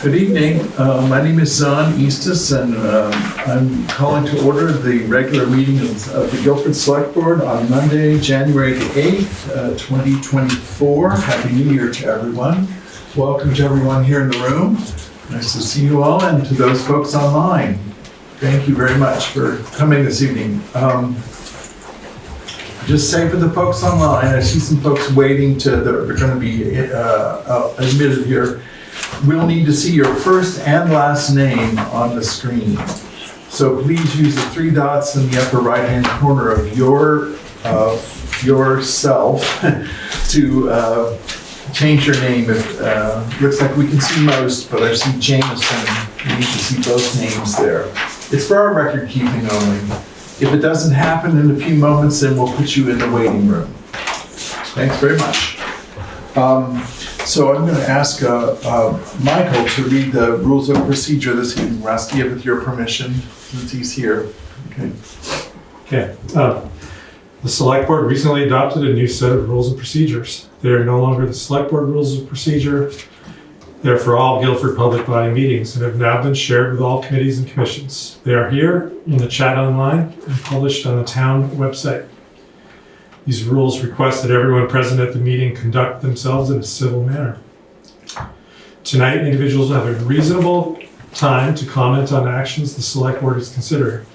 Good evening. My name is Zahn Eastis, and I'm calling to order the regular meeting of the Guilford Selectboard on Monday, January the 8th, 2024. Happy New Year to everyone. Welcome to everyone here in the room. Nice to see you all, and to those folks online. Thank you very much for coming this evening. Just say for the folks online, I see some folks waiting they're going to be admitted here. We'll need to see your first and last name on the screen. So please use the three dots in the upper right-hand corner of yourself to change your name. Looks like we can see most, but I see Jameson. We need to see both names there. It's for our record keeping only. If it doesn't happen in a few moments, then we'll put you in the waiting room. Thanks very much. So I'm going to ask Michael to read the rules of procedure this evening. Rusty, with your permission, since he's here. Okay. The Select Board recently adopted a new set of rules and procedures. They are no longer the Select Board rules of procedure. They're for all Guilford public body meetings and have now been shared with all committees and commissions. They are here in the chat online and published on the town website. These rules request that everyone present at the meeting conduct themselves in a civil manner. Tonight, individuals will have a reasonable time to comment on actions the Select Board is considering.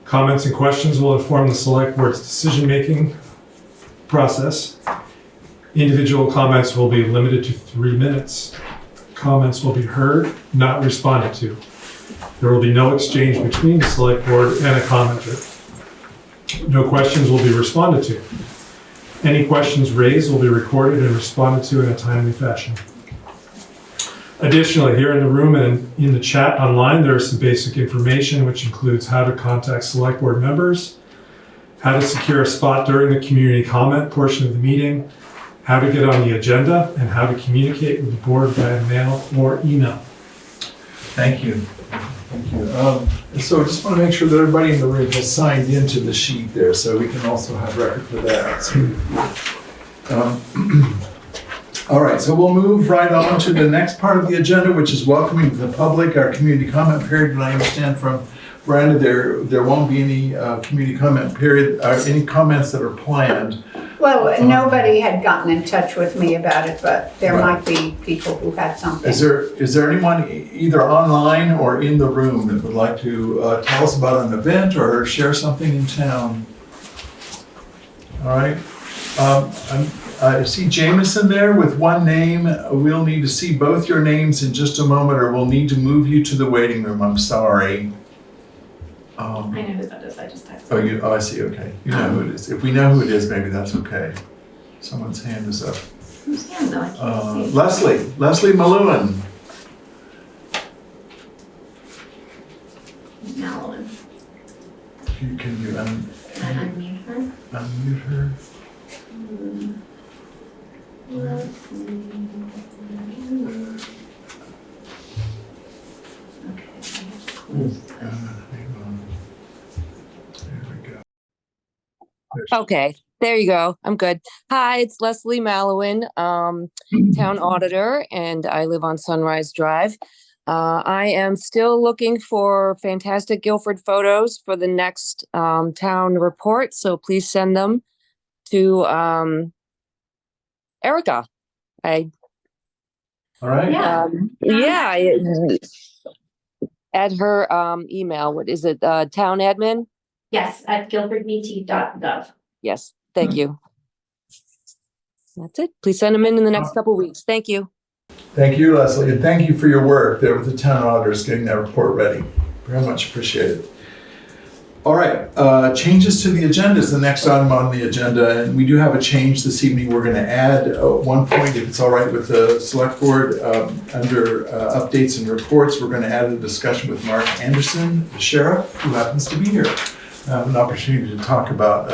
Comments and questions will inform the Select Board's decision-making process. Individual comments will be limited to 3 minutes. Comments will be heard, not responded to. There will be no exchange between the Select Board and a commenter. No questions will be responded to. Any questions raised will be recorded and responded to in a timely fashion. Additionally, here in the room and in the chat online, there is some basic information which includes how to contact Select Board members, how to secure a spot during the community comment portion of the meeting, how to get on the agenda, and how to communicate with the board via mail or email. Thank you. Thank you. So I just want to make sure that everybody in the room has signed into the sheet there, so we can also have record for that. So, all right, so we'll move right on to the next part of the agenda, which is welcoming the public, our community comment period. And I understand from Brenda there won't be any community comment period, any comments that are planned. Well, nobody had gotten in touch with me about it, but there might be people who had something. Is there anyone either online or in the room that would like to tell us about an event or share something in town? All right. I see Jameson there with one name. We'll need to see both your names in just a moment, or we'll need to move you to the waiting room. I'm sorry. I know who that is, I just texted. Oh, I see, okay. You know who it is. If we know who it is, maybe that's okay. Someone's hand is up. Whose hand though? I can't see. Leslie Malewin. Malin. Can you Unmute her. unmute her? Let's see. Okay. Hang on. There we go. Okay, there you go. I'm good. Hi, it's Leslie Malewin, town auditor, and I live on Sunrise Drive. I am still looking for fantastic Guilford photos for the next town report, so please send them to Erica. All right. Yeah. At her email. What is it? Town admin? Yes, at guilfordvt.gov. Yes, thank you. That's it. Please send them in the next couple of weeks. Thank you. Thank you, Leslie, and thank you for your work there with the town auditors getting that report ready. Very much appreciated. All right, changes to the agenda is the next item on the agenda, and we do have a change this evening. We're going to add one point, if it's all right with the Select Board, under updates and reports. We're going to add a discussion with Mark Anderson, the sheriff, who happens to be here. Have an opportunity to talk about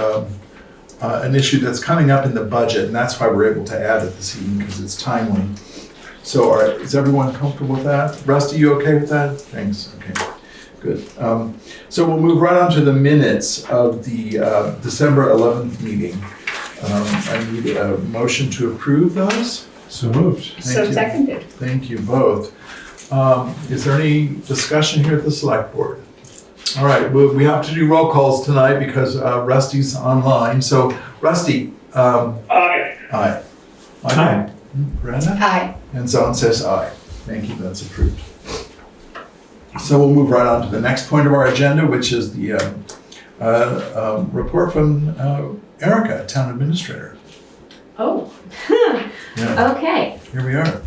an issue that's coming up in the budget, and that's why we're able to add it this evening, because it's timely. So, all right, is everyone comfortable with that? Rusty, you okay with that? Thanks. Okay. Good. So we'll move right on to the minutes of the December 11th meeting. I need a motion to approve those. So moved. So seconded. Thank you both. Is there any discussion here at the select board? All right, we have to do roll calls tonight because Rusty's online. So Rusty. Aye. Aye. Aye. Brenda? Aye. And Zone says aye. Thank you, that's approved. So we'll move right on to the next point of our agenda, which is the report from Erica, Town Administrator. Oh, Yeah, okay. here we are.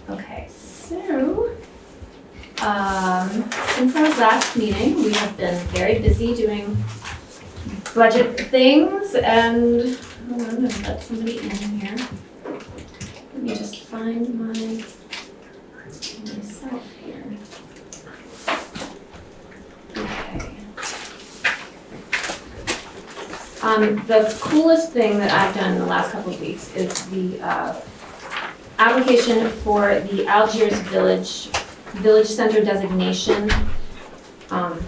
Okay, so, since our last meeting, we have been very busy doing budget things and, hold on, I'm gonna let somebody in here. Let me just find myself here. Okay. The coolest thing that I've done in the last couple of weeks is the, application for the Algiers Village Center designation. And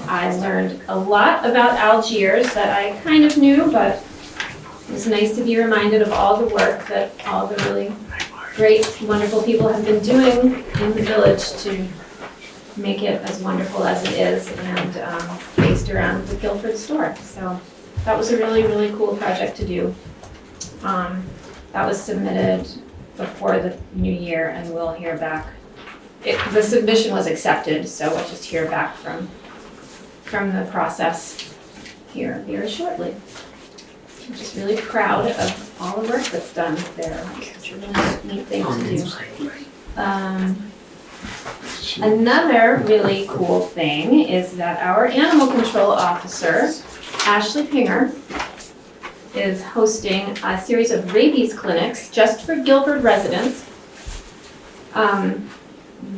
I learned a lot about Algiers that I kind of knew, but it was nice to be reminded of all the work that all the really great, wonderful people have been doing in the village to make it as wonderful as it is and based around the Guilford store. So that was a really, really cool project to do. That was submitted before the new year and we'll hear back. The submission was accepted, so we'll just hear back from the process here very shortly. I'm just really proud of all the work that's done there. It's a really neat thing to do. Another really cool thing is that our animal control officer, Ashley Pinger, is hosting a series of rabies clinics just for Guilford residents.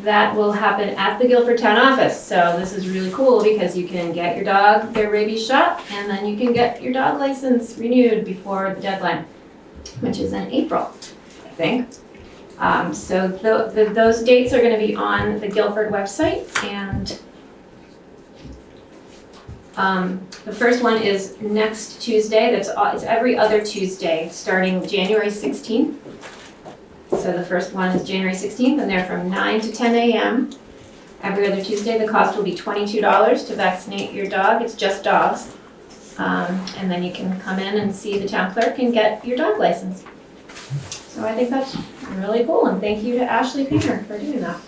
That will happen at the Guilford Town Office. So this is really cool because you can get your dog their rabies shot and then you can get your dog license renewed before the deadline, which is in April, I think. So those dates are going to be on the Guilford website, and the first one is next Tuesday. It's every other Tuesday, starting January 16th. So the first one is January 16th, and they're from 9 to 10 a.m. every other Tuesday. The cost will be $22 to vaccinate your dog. It's just dogs. And then you can come in and see the town clerk and get your dog license. So I think that's really cool, and thank you to Ashley Pinger for doing that.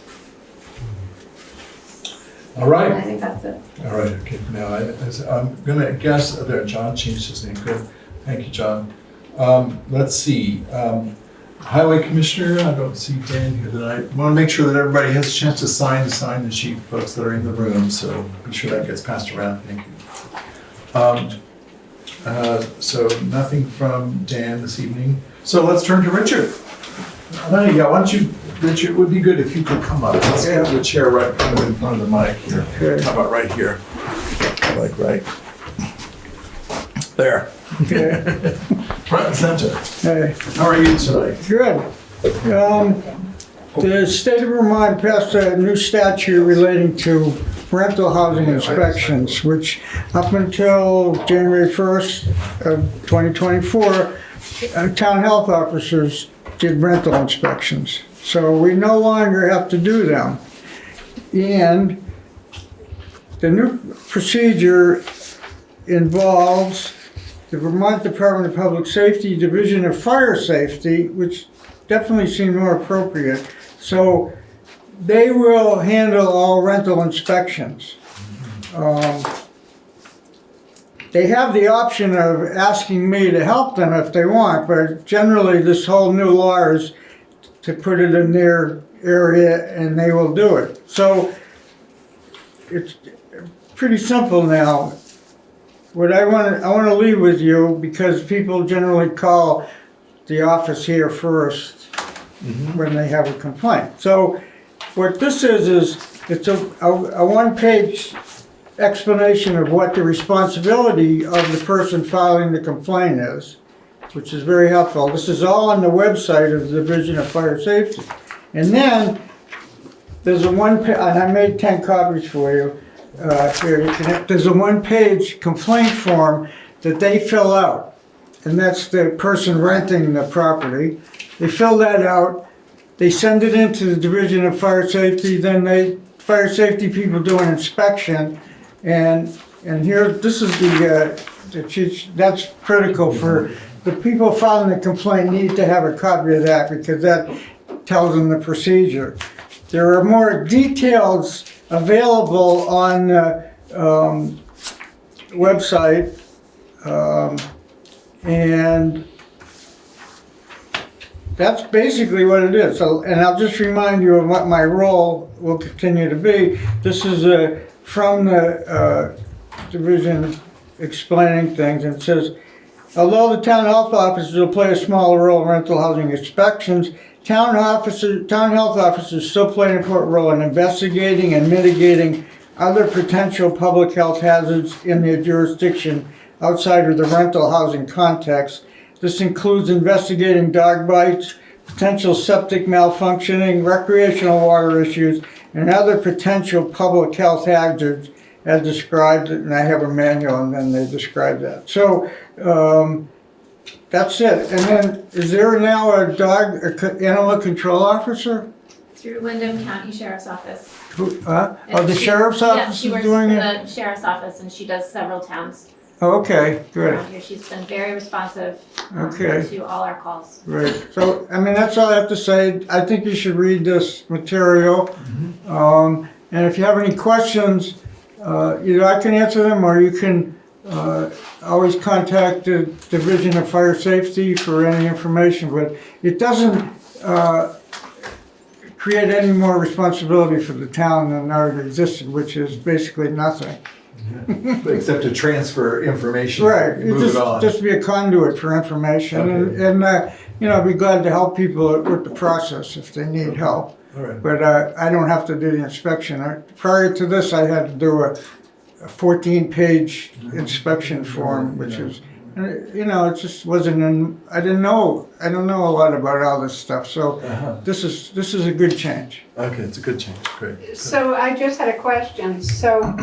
All And I right, think that's it. all right, okay, now I'm gonna guess, there, John changed his name, good, thank you, John. Let's see, Highway Commissioner, I don't see Dan here tonight. Want to make sure that everybody has a chance to sign the sheet, folks that are in the room, so be sure that gets passed around, thank you. So nothing from Dan this evening. So let's turn to Richard. Yeah, why don't you, Richard, it would be good if you could come up. Let's get the chair right kind of in front of the mic here. Okay. How about right here? Like right there. Okay. Front and center. Hey, How are you tonight? good. The state of Vermont passed a new statute relating to rental housing inspections, which up until January 1st of 2024, town health officers did rental inspections. So we no longer have to do them. And the new procedure involves the Vermont Department of Public Safety Division of Fire Safety, which definitely seemed more appropriate. So they will handle all rental inspections. They have the option of asking me to help them if they want, but generally this whole new law is to put it in their area and they will do it. So it's pretty simple now. What I want to leave with you, because people generally call the office here first when they have a complaint. So what this is it's a one-page explanation of what the responsibility of the person filing the complaint is, which is very helpful. This is all on the website of the Division of Fire Safety. And then there's a and I made 10 copies for you. Here, there's a one-page complaint form that they fill out, and that's the person renting the property. They fill that out, they send it into the Division of Fire Safety, then fire safety people do an inspection, and here, this is that's critical for, the people filing the complaint need to have a copy of that, because that tells them the procedure. There are more details available on the website, and that's basically what it is. So, and I'll just remind you of what my role will continue to be. This is from the division explaining things, and it says, although the town health officers will play a smaller role in rental housing inspections, town health officers still play an important role in investigating and mitigating other potential public health hazards in their jurisdiction outside of the rental housing context. This includes investigating dog bites, potential septic malfunctioning, recreational water issues, and other potential public health hazards as described, and I have a manual and then they describe that. So that's it. And then, is there now a animal control officer? Through Wyndham County Sheriff's Office. Oh, the sheriff's office is doing it? Yeah, she works for the sheriff's office and she does several towns Okay, good. around here. She's been very responsive Okay. to all our calls. Right. So, I mean, that's all I have to say. I think you should read this material. And if you have any questions, either I can answer them or you can always contact the Division of Fire Safety for any information. But it doesn't create any more responsibility for the town than already existed, which is basically nothing. Except to transfer information. Right, Move it on. just be a conduit for information, Okay. and you know, be glad to help people with the process if they need help. All right. But I don't have to do the inspection. Prior to this, I had to do a 14-page inspection form, which is, you know, it just wasn't. I don't know a lot about all this stuff, so this is a good change. Okay, it's a good change. Great. So I just had a question. So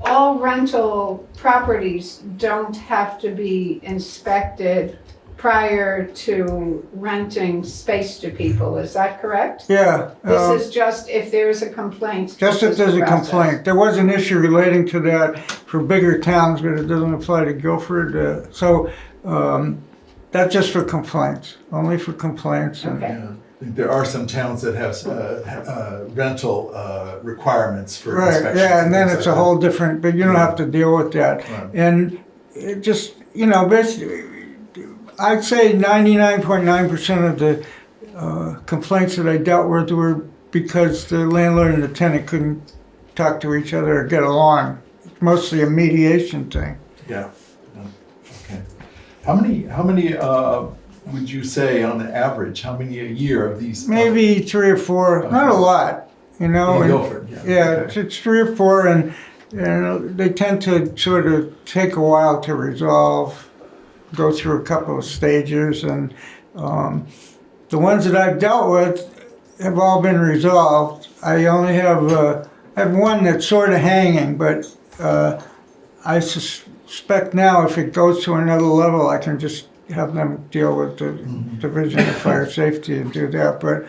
all rental properties don't have to be inspected prior to renting space to people, is that correct? Yeah. This is just if there's a complaint. Just this if is there's the a process. complaint. There was an issue relating to that for bigger towns, but it doesn't apply to Guilford. So that's just for complaints, only for complaints. And Okay. Yeah. I think there are some towns that have rental requirements for right, inspections. yeah, and then things it's like a whole different, but you don't have to deal with that. Right. And it just, you know, basically, I'd say 99.9% of the complaints that I dealt with were because the landlord and the tenant couldn't talk to each other or get along. It's mostly a mediation thing. Yeah. Okay. How many would you say on average? How many a year of these? Maybe 3 or 4, not a lot, you know. In and- Guilford, yeah. Yeah, Okay. it's 3 or 4, and they tend to sort of take a while to resolve, go through a couple of stages, and the ones that I've dealt with have all been resolved. I only have one that's sort of hanging, but I suspect now if it goes to another level, I can just have them deal with the Division of Fire Safety and do that. But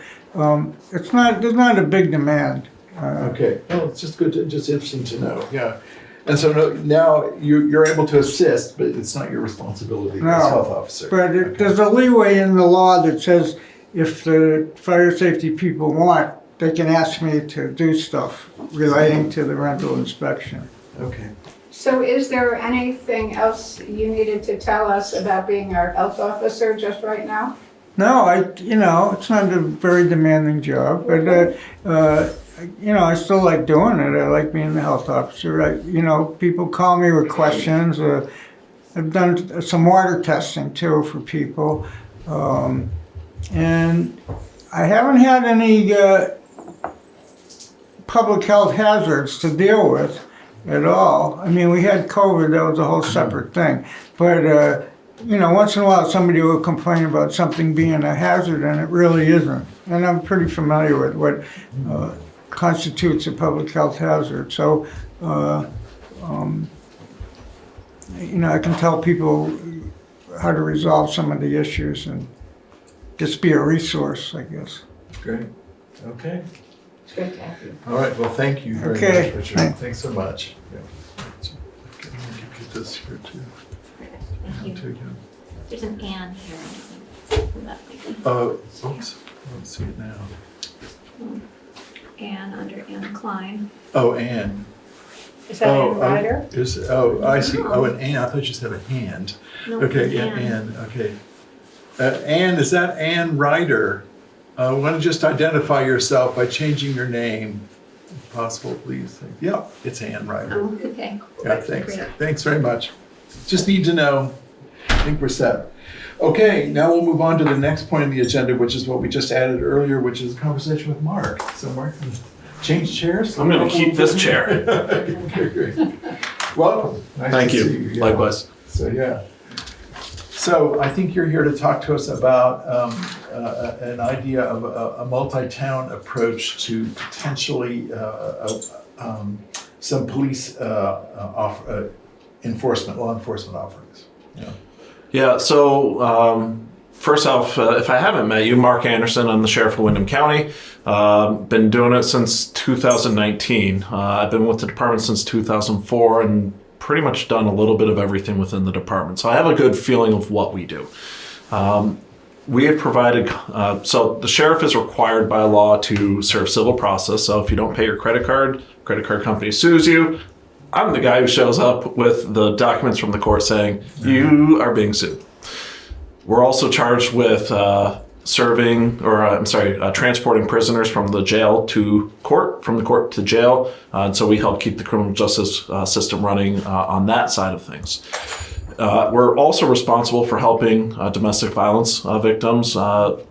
there's not a big demand. Okay. Oh, it's just good. Just interesting to know. Yeah. And so now you're able to assist, but it's not your responsibility No. as health officer. But Okay. there's a leeway in the law that says if the fire safety people want, they can ask me to do stuff relating to the rental inspection. Okay. So is there anything else you needed to tell us about being our health officer just right now? No, it's not a very demanding job, but I still like doing it. I like being the health officer. People call me with questions. I've done some water testing too for people, and I haven't had any public health hazards to deal with at all. I mean, we had COVID, that was a whole separate thing. But, once in a while somebody will complain about something being a hazard and it really isn't. And I'm pretty familiar with what constitutes a public health hazard. So, I can tell people how to resolve some of the issues and just be a resource, I guess. Great. Okay. It's great to have you. All right. Well, thank you very Okay. much, Richard. Thanks so much. Yeah. So, okay, let me get this here too. Thank you. There's an Ann here. Oh, oops. I don't see it now. Ann under Ann Klein. Oh, Ann. Is that Oh, Ann Ryder? I see. Oh, an Ann. I thought you said a hand. No, Okay, it's yeah, Ann. Ann. Okay. Ann, is that Ann Ryder? I want to just identify yourself by changing your name, if possible, please. Yeah, it's Ann Ryder. Oh, okay. Yeah, thanks. Great. Thanks very much. Just need to know. I think we're set. Okay, now we'll move on to the next point on the agenda, which is what we just added earlier, which is a conversation with Mark. So Mark, change chairs? I'm going to keep this chair. Okay, great. Welcome. Nice Thank to you. see Yeah. Likewise. So, yeah. So I think you're here to talk to us about an idea of a multi-town approach to potentially some police enforcement, law enforcement offerings. Yeah. Yeah, so first off, if I haven't met you, Mark Anderson, I'm the sheriff of Windham County. Been doing it since 2019. I've been with the department since 2004 and pretty much done a little bit of everything within the department. So I have a good feeling of what we do. We have provided, so the sheriff is required by law to serve civil process. So if you don't pay your credit card company sues you. I'm the guy who shows up with the documents from the court saying, you are being sued. We're also charged with transporting prisoners from the jail to court, from the court to jail. And so we help keep the criminal justice system running on that side of things. We're also responsible for helping domestic violence victims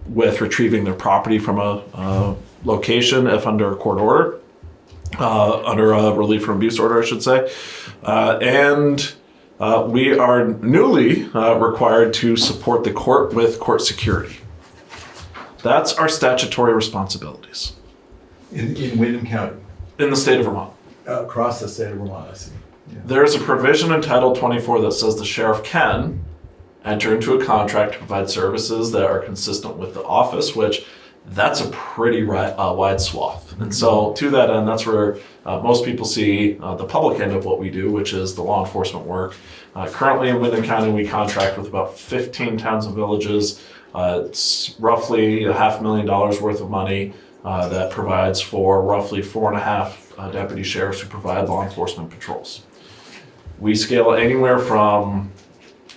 with retrieving their property from a location if under a court order. Under a relief from abuse order, I should say. And we are newly required to support the court with court security. That's our statutory responsibilities. In Windham County, In the state of Vermont. across the state of Vermont, I see. Yeah. There's a provision in Title 24 that says the sheriff can enter into a contract to provide services that are consistent with the office, which that's a pretty wide swath. And so to that end, that's where most people see the public end of what we do, which is the law enforcement work. Currently in Windham County, we contract with about 15 towns and villages. It's roughly $500,000 worth of money that provides for roughly 4.5 deputy sheriffs who provide law enforcement patrols. We scale anywhere from,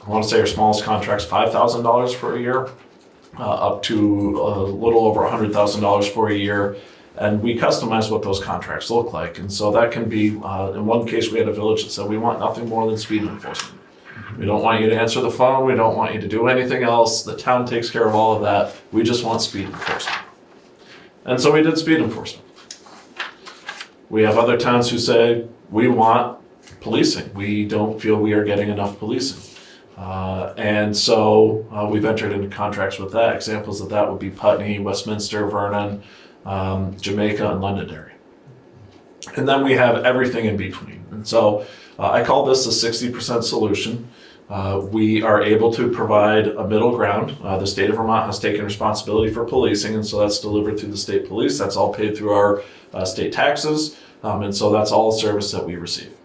I want to say our smallest contract's $5,000 for a year, up to a little over $100,000 for a year. And we customize what those contracts look like. And so that can be, in one case we had a village that said, we want nothing more than speed enforcement. We don't want you to answer the phone. We don't want you to do anything else. The town takes care of all of that. We just want speed enforcement. And so we did speed enforcement. We have other towns who say, we want policing. We don't feel we are getting enough policing. And so we've entered into contracts with that. Examples of that would be Putney, Westminster, Vernon, Jamaica, and Londonderry. And then we have everything in between. And so I call this the 60% solution. We are able to provide a middle ground. The state of Vermont has taken responsibility for policing, and so that's delivered through the state police. That's all paid through our state taxes, and so that's all the service that we receive.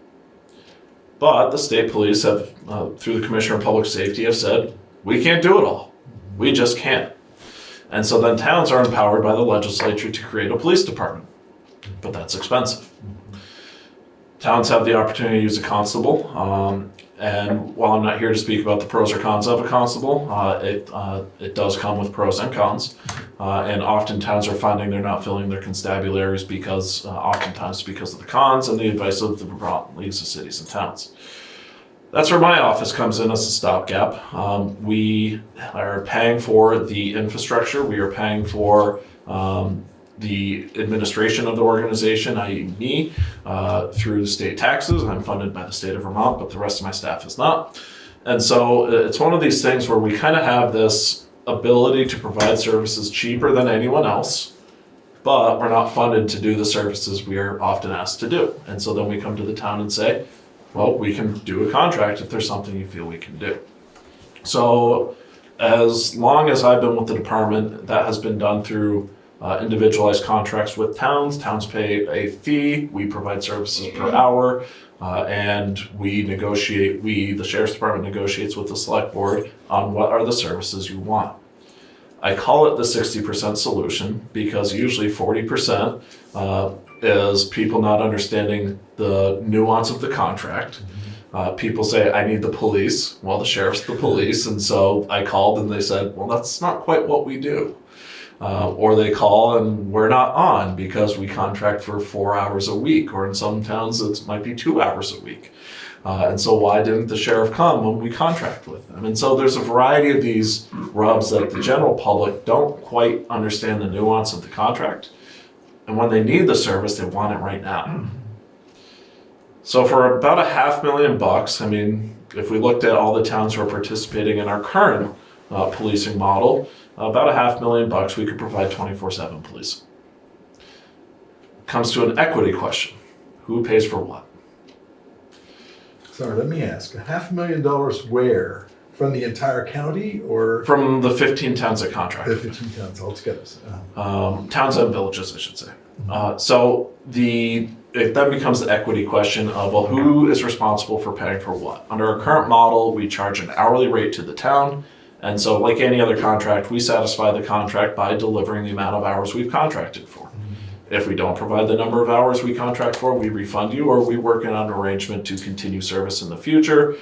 But the state police have, through the Commissioner of Public Safety, have said, we can't do it all. We just can't. And so then towns are empowered by the legislature to create a police department, but that's expensive. Towns have the opportunity to use a constable, and while I'm not here to speak about the pros or cons of a constable, it does come with pros and cons, and often towns are finding they're not filling their constabularies oftentimes because of the cons and the advice of the Vermont Leagues of Cities and Towns. That's where my office comes in as a stopgap. We are paying for the infrastructure. We are paying for the administration of the organization, i.e. me, through the state taxes. I'm funded by the state of Vermont, but the rest of my staff is not. And so it's one of these things where we kind of have this ability to provide services cheaper than anyone else, but we're not funded to do the services we are often asked to do. And so then we come to the town and say, well, we can do a contract if there's something you feel we can do. So as long as I've been with the department, that has been done through individualized contracts with towns. Towns pay a fee. We provide services per hour. And the Sheriff's Department negotiates with the Select Board on what are the services you want. I call it the 60% solution because usually 40% is people not understanding the nuance of the contract. People say, I need the police. Well, the sheriff's the police. And so I called and they said, well, that's not quite what we do. Or they call and we're not on because we contract for 4 hours a week, or in some towns it might be 2 hours a week. And so why didn't the sheriff come when we contract with them? And so there's a variety of these rubs that the general public don't quite understand the nuance of the contract. And when they need the service, they want it right now. So for about $500,000, I mean, if we looked at all the towns who are participating in our current policing model, about $500,000, we could provide 24/7 policing. Comes to an equity question. Who pays for what? Sorry, let me ask, $500,000 where? From the entire county or? From the 15 towns that contract. The 15 towns altogether. Towns and villages, I should say. So it then becomes the equity question of, well, who is responsible for paying for what? Under our current model, we charge an hourly rate to the town. And so like any other contract, we satisfy the contract by delivering the amount of hours we've contracted for. If we don't provide the number of hours we contract for, we refund you, or we work in an arrangement to continue service in the future.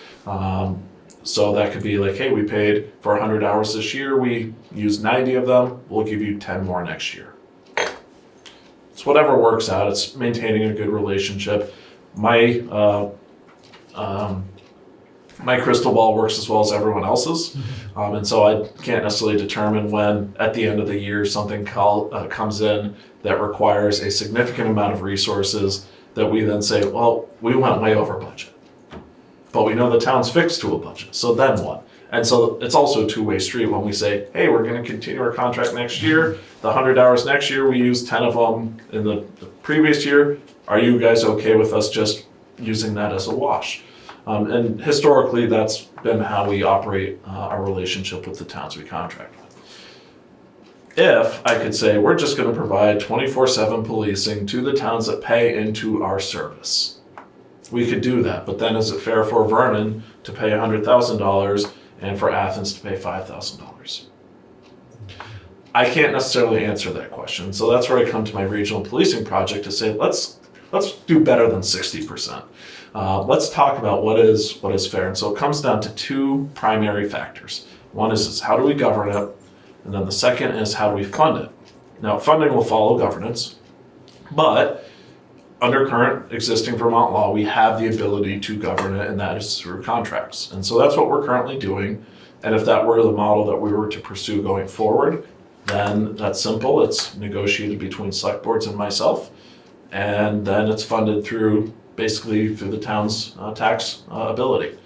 So that could be like, hey, we paid for 100 hours this year, we used 90 of them, we'll give you 10 more next year. It's whatever works out. It's maintaining a good relationship. My crystal ball works as well as everyone else's. And so I can't necessarily determine when, at the end of the year, something comes in that requires a significant amount of resources that we then say, well, we went way over budget. But we know the town's fixed to a budget, so then what? And so it's also a two-way street when we say, hey, we're going to continue our contract next year. The 100 hours next year, we used 10 of them in the previous year. Are you guys okay with us just using that as a wash? And historically, that's been how we operate our relationship with the towns we contract with. If I could say, we're just going to provide 24/7 policing to the towns that pay into our service, we could do that. But then is it fair for Vernon to pay $100,000 and for Athens to pay $5,000? I can't necessarily answer that question. So that's where I come to my regional policing project to say, let's do better than 60%. Let's talk about what is fair. And so it comes down to two primary factors. One is how do we govern it? And then the second is how do we fund it? Now, funding will follow governance, but under current existing Vermont law, we have the ability to govern it, and that is through contracts. And so that's what we're currently doing. And if that were the model that we were to pursue going forward, then that's simple. It's negotiated between select boards and myself, and then it's funded through the town's tax ability.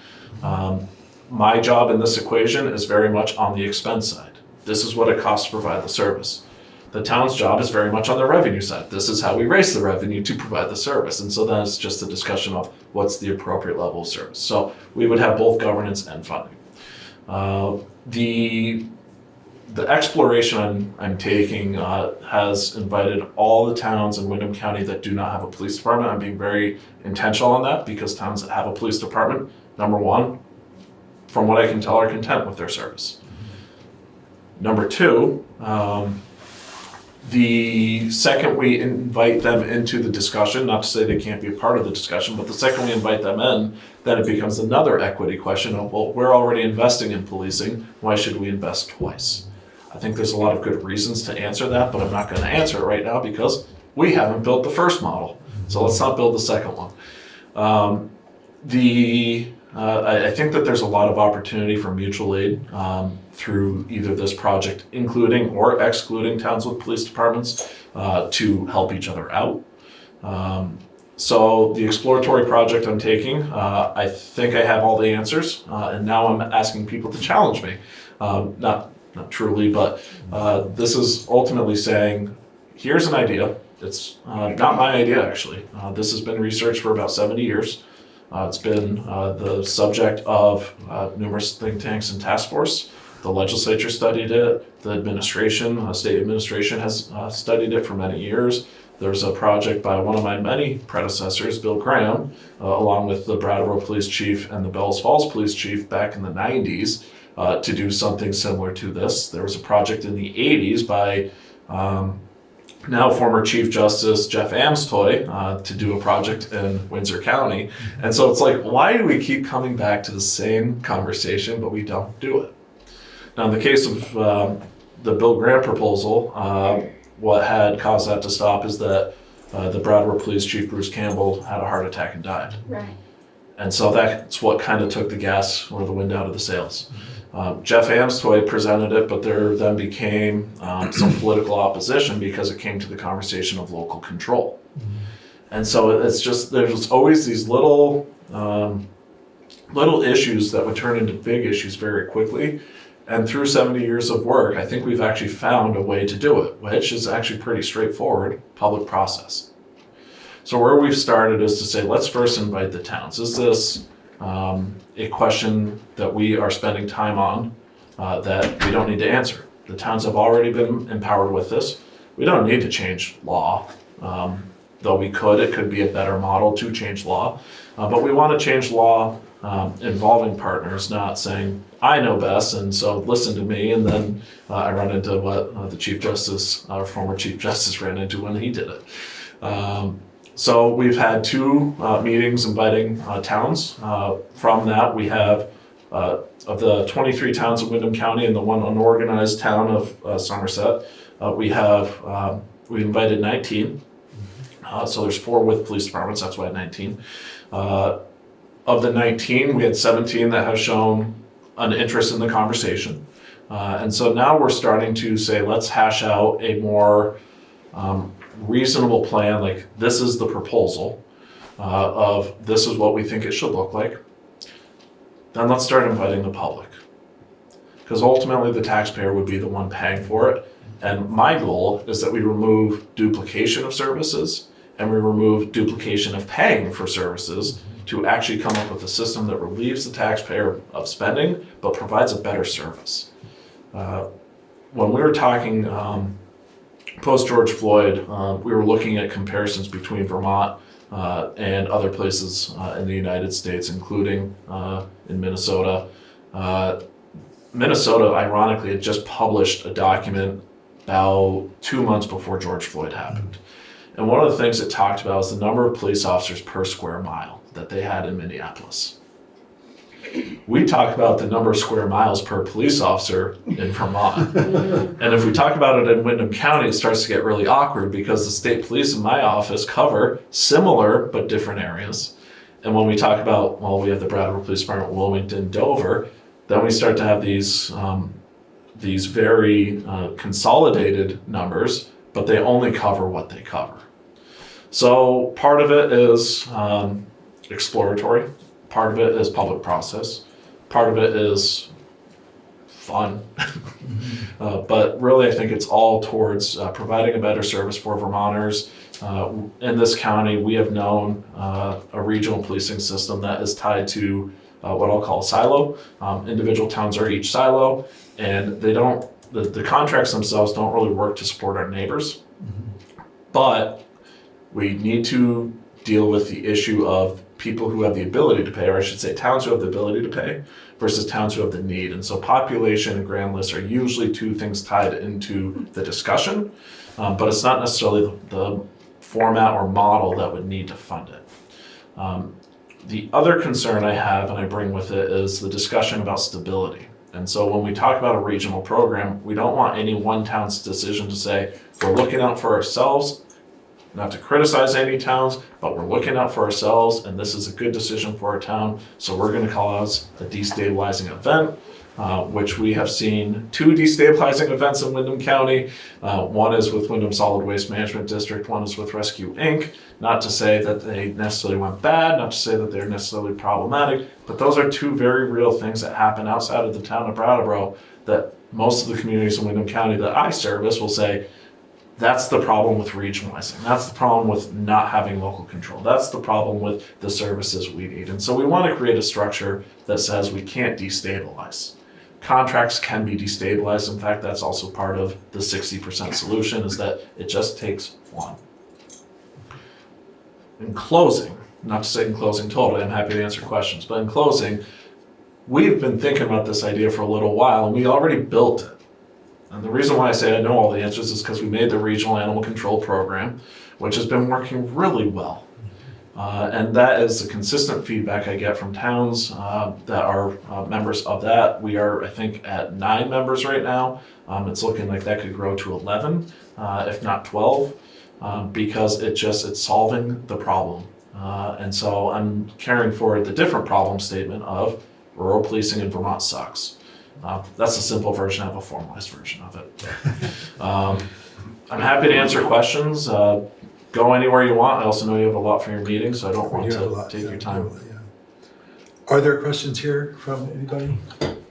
My job in this equation is very much on the expense side. This is what it costs to provide the service. The town's job is very much on the revenue side. This is how we raise the revenue to provide the service. And so then it's just a discussion of what's the appropriate level of service. So we would have both governance and funding. The exploration I'm taking has invited all the towns in Windham County that do not have a police department. I'm being very intentional on that because towns that have a police department, number one, from what I can tell, are content with their service. Number two, the second we invite them into the discussion, not to say they can't be a part of the discussion, but the second we invite them in, then it becomes another equity question of, well, we're already investing in policing, why should we invest twice? I think there's a lot of good reasons to answer that, but I'm not going to answer it right now because we haven't built the first model. So let's not build the second one. I think that there's a lot of opportunity for mutual aid through either this project, including or excluding towns with police departments, to help each other out. So the exploratory project I'm taking, I think I have all the answers, and now I'm asking people to challenge me. Not truly, but this is ultimately saying, here's an idea. It's not my idea, actually. This has been researched for about 70 years. It's been the subject of numerous think tanks and task force. The legislature studied it. The administration, state administration has studied it for many years. There's a project by one of my many predecessors, Bill Graham, along with the Brattleboro Police Chief and the Bells Falls Police Chief back in the 90s to do something similar to this. There was a project in the 80s by now former Chief Justice Jeff Amstoy to do a project in Windsor County. And so it's like, why do we keep coming back to the same conversation, but we don't do it? Now, in the case of the Bill Graham proposal, what had caused that to stop is that the Brattleboro Police Chief, Bruce Campbell, had a heart attack and died. Right. And so that's what kind of took the gas or the wind out of the sails. Jeff Amstoy presented it, but there then became some political opposition because it came to the conversation of local control. And so it's just, there's always these little issues that would turn into big issues very quickly. And through 70 years of work, I think we've actually found a way to do it, which is actually pretty straightforward, public process. So where we've started is to say, let's first invite the towns. Is this a question that we are spending time on that we don't need to answer? The towns have already been empowered with this. We don't need to change law, though we could. It could be a better model to change law. But we want to change law involving partners, not saying, I know best, and so listen to me, and then I run into what the Chief Justice, our former Chief Justice, ran into when he did it. So we've had 2 meetings inviting towns. From that, we have, of the 23 towns of Windham County and the one unorganized town of Somerset, we invited 19. So there's 4 with police departments, that's why 19. Of the 19, we had 17 that have shown an interest in the conversation. And so now we're starting to say, let's hash out a more reasonable plan, like this is the proposal of this is what we think it should look like. Then let's start inviting the public. Because ultimately the taxpayer would be the one paying for it. And my goal is that we remove duplication of services and we remove duplication of paying for services to actually come up with a system that relieves the taxpayer of spending, but provides a better service. When we were talking post-George Floyd, we were looking at comparisons between Vermont and other places in the United States, including in Minnesota. Minnesota, ironically, had just published a document about 2 months before George Floyd happened. And one of the things it talked about was the number of police officers per square mile that they had in Minneapolis. We talk about the number of square miles per police officer in Vermont. And if we talk about it in Windham County, it starts to get really awkward because the state police in my office cover similar but different areas. And when we talk about, well, we have the Brattleboro Police Department, Wilmington, Dover, then we start to have these very consolidated numbers, but they only cover what they cover. So part of it is exploratory. Part of it is public process. Part of it is fun. But really, I think it's all towards providing a better service for Vermonters. In this county, we have known a regional policing system that is tied to what I'll call a silo. Individual towns are each silo, and they don't. The contracts themselves don't really work to support our neighbors. But we need to deal with the issue of people who have the ability to pay, or I should say towns who have the ability to pay versus towns who have the need. And so population and grand lists are usually 2 things tied into the discussion, but it's not necessarily the format or model that would need to fund it. The other concern I have and I bring with it is the discussion about stability. And so when we talk about a regional program, we don't want any one town's decision to say, we're looking out for ourselves. Not to criticize any towns, but we're looking out for ourselves, and this is a good decision for our town, so we're going to call it a destabilizing event, which we have seen 2 destabilizing events in Windham County. One is with Windham Solid Waste Management District, one is with Rescue Inc. Not to say that they necessarily went bad, not to say that they're necessarily problematic, but those are 2 very real things that happen outside of the town of Brattleboro that most of the communities in Windham County that I service will say, that's the problem with regionalizing. That's the problem with not having local control. That's the problem with the services we need. And so we want to create a structure that says we can't destabilize. contracts can be destabilized. In fact, that's also part of the 60% solution, is that it just takes one. In closing, not to say in closing totally, I'm happy to answer questions, but in closing, we've been thinking about this idea for a little while, and we already built it. And the reason why I say I know all the answers is because we made the regional animal control program, which has been working really well. And that is the consistent feedback I get from towns that are members of that. We are, I think, at 9 members right now. It's looking like that could grow to 11, if not 12, because it's solving the problem. And so I'm carrying forward the different problem statement of rural policing in Vermont sucks. That's a simple version. I have a formalized version of it. I'm happy to answer questions. Go anywhere you want. I also know you have a lot for your meeting, so I don't want to take your time. Are there questions here from anybody?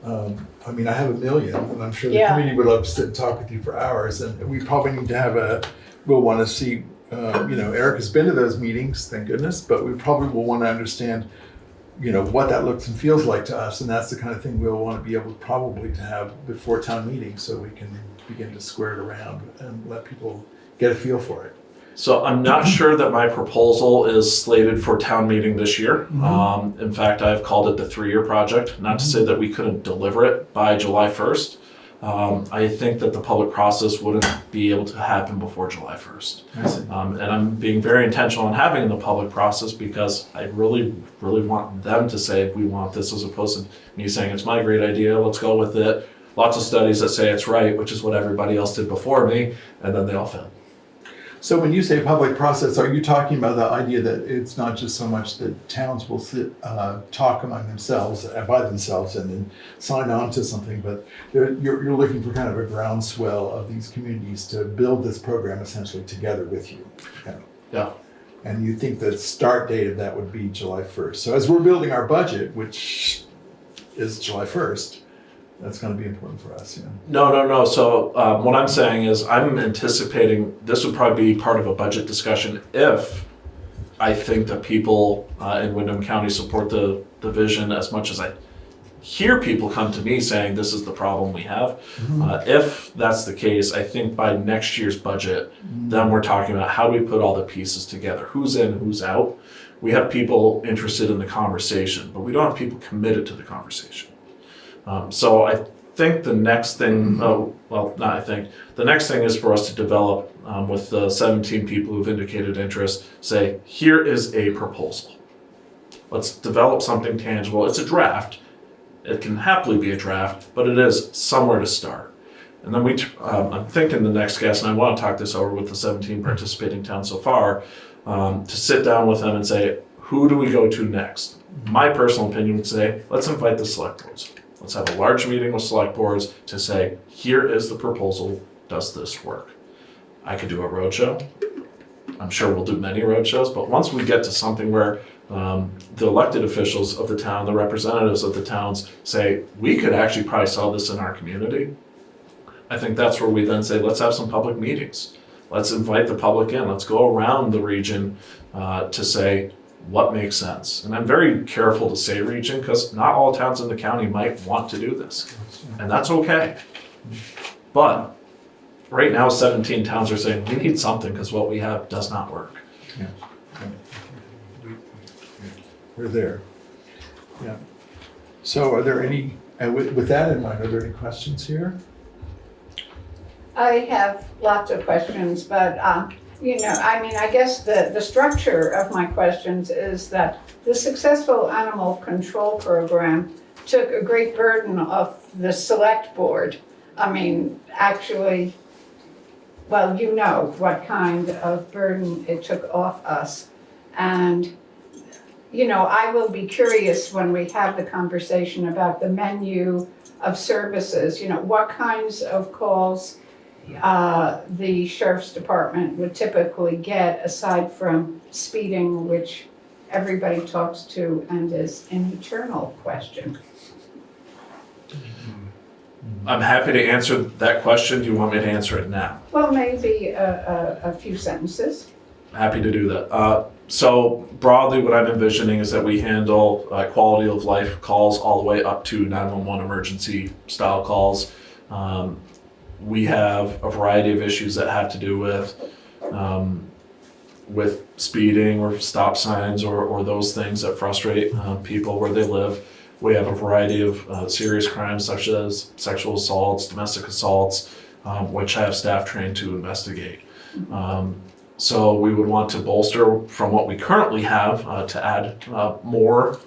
I mean, I have a million, and I'm sure the Yeah. committee would love to sit and talk with you for hours, and we probably need to have we'll want to see, Eric has been to those meetings, thank goodness, but we probably will want to understand, what that looks and feels like to us, and that's the kind of thing we'll want to be able probably to have before town meeting, so we can begin to square it around and let people get a feel for it. So I'm not sure that my proposal is slated for town meeting this year. In fact, I've called it the 3-year project, not to say that we couldn't deliver it by July 1st. I think that the public process wouldn't be able to happen before July 1st. And I'm being very intentional in having the public process because I really, really want them to say, we want this, as opposed to me saying, it's my great idea, let's go with it. Lots of studies that say it's right, which is what everybody else did before me, and then they all failed. So when you say public process, are you talking about the idea that it's not just so much that towns will sit, talk among themselves, by themselves, and then sign on to something, but you're looking for kind of a groundswell of these communities to build this program essentially together with you? Yeah. And you think the start date of that would be July 1st. So as we're building our budget, which is July 1st, that's going to be important for us. No. So what I'm saying is I'm anticipating this would probably be part of a budget discussion if I think that people in Windham County support the vision as much as I hear people come to me saying this is the problem we have. If that's the case, I think by next year's budget, then we're talking about how do we put all the pieces together? Who's in, who's out? We have people interested in the conversation, but we don't have people committed to the conversation. So I think the next thing, the next thing is for us to develop with the 17 people who've indicated interest, say, here is a proposal. Let's develop something tangible. It's a draft. It can happily be a draft, but it is somewhere to start. And then I'm thinking the next guest, and I want to talk this over with the 17 participating towns so far, to sit down with them and say, who do we go to next? My personal opinion would say, let's invite the select boards. Let's have a large meeting with select boards to say, here is the proposal, does this work? I could do a roadshow. I'm sure we'll do many roadshows, but once we get to something where the elected officials of the town, the representatives of the towns say, we could actually probably solve this in our community, I think that's where we then say, let's have some public meetings. Let's invite the public in. Let's go around the region to say, what makes sense? And I'm very careful to say region because not all towns in the county might want to do this. And that's okay. But right now, 17 towns are saying we need something because what we have does not work. Yeah. We're there. Yeah. So are there any, and with that in mind, are there any questions here? I have lots of questions, but I guess the structure of my questions is that the successful animal control program took a great burden off the select board. I mean, actually, well, you know what kind of burden it took off us. And, I will be curious when we have the conversation about the menu of services, what kinds of calls the sheriff's department would typically get aside from speeding, which everybody talks to and is an eternal question. I'm happy to answer that question. Do you want me to answer it now? Well, maybe a few sentences. Happy to do that. So broadly, what I'm envisioning is that we handle quality of life calls all the way up to 911 emergency style calls. We have a variety of issues that have to do with speeding or stop signs or those things that frustrate people where they live. We have a variety of serious crimes such as sexual assaults, domestic assaults, which I have staff trained to investigate. So we would want to bolster from what we currently have to add more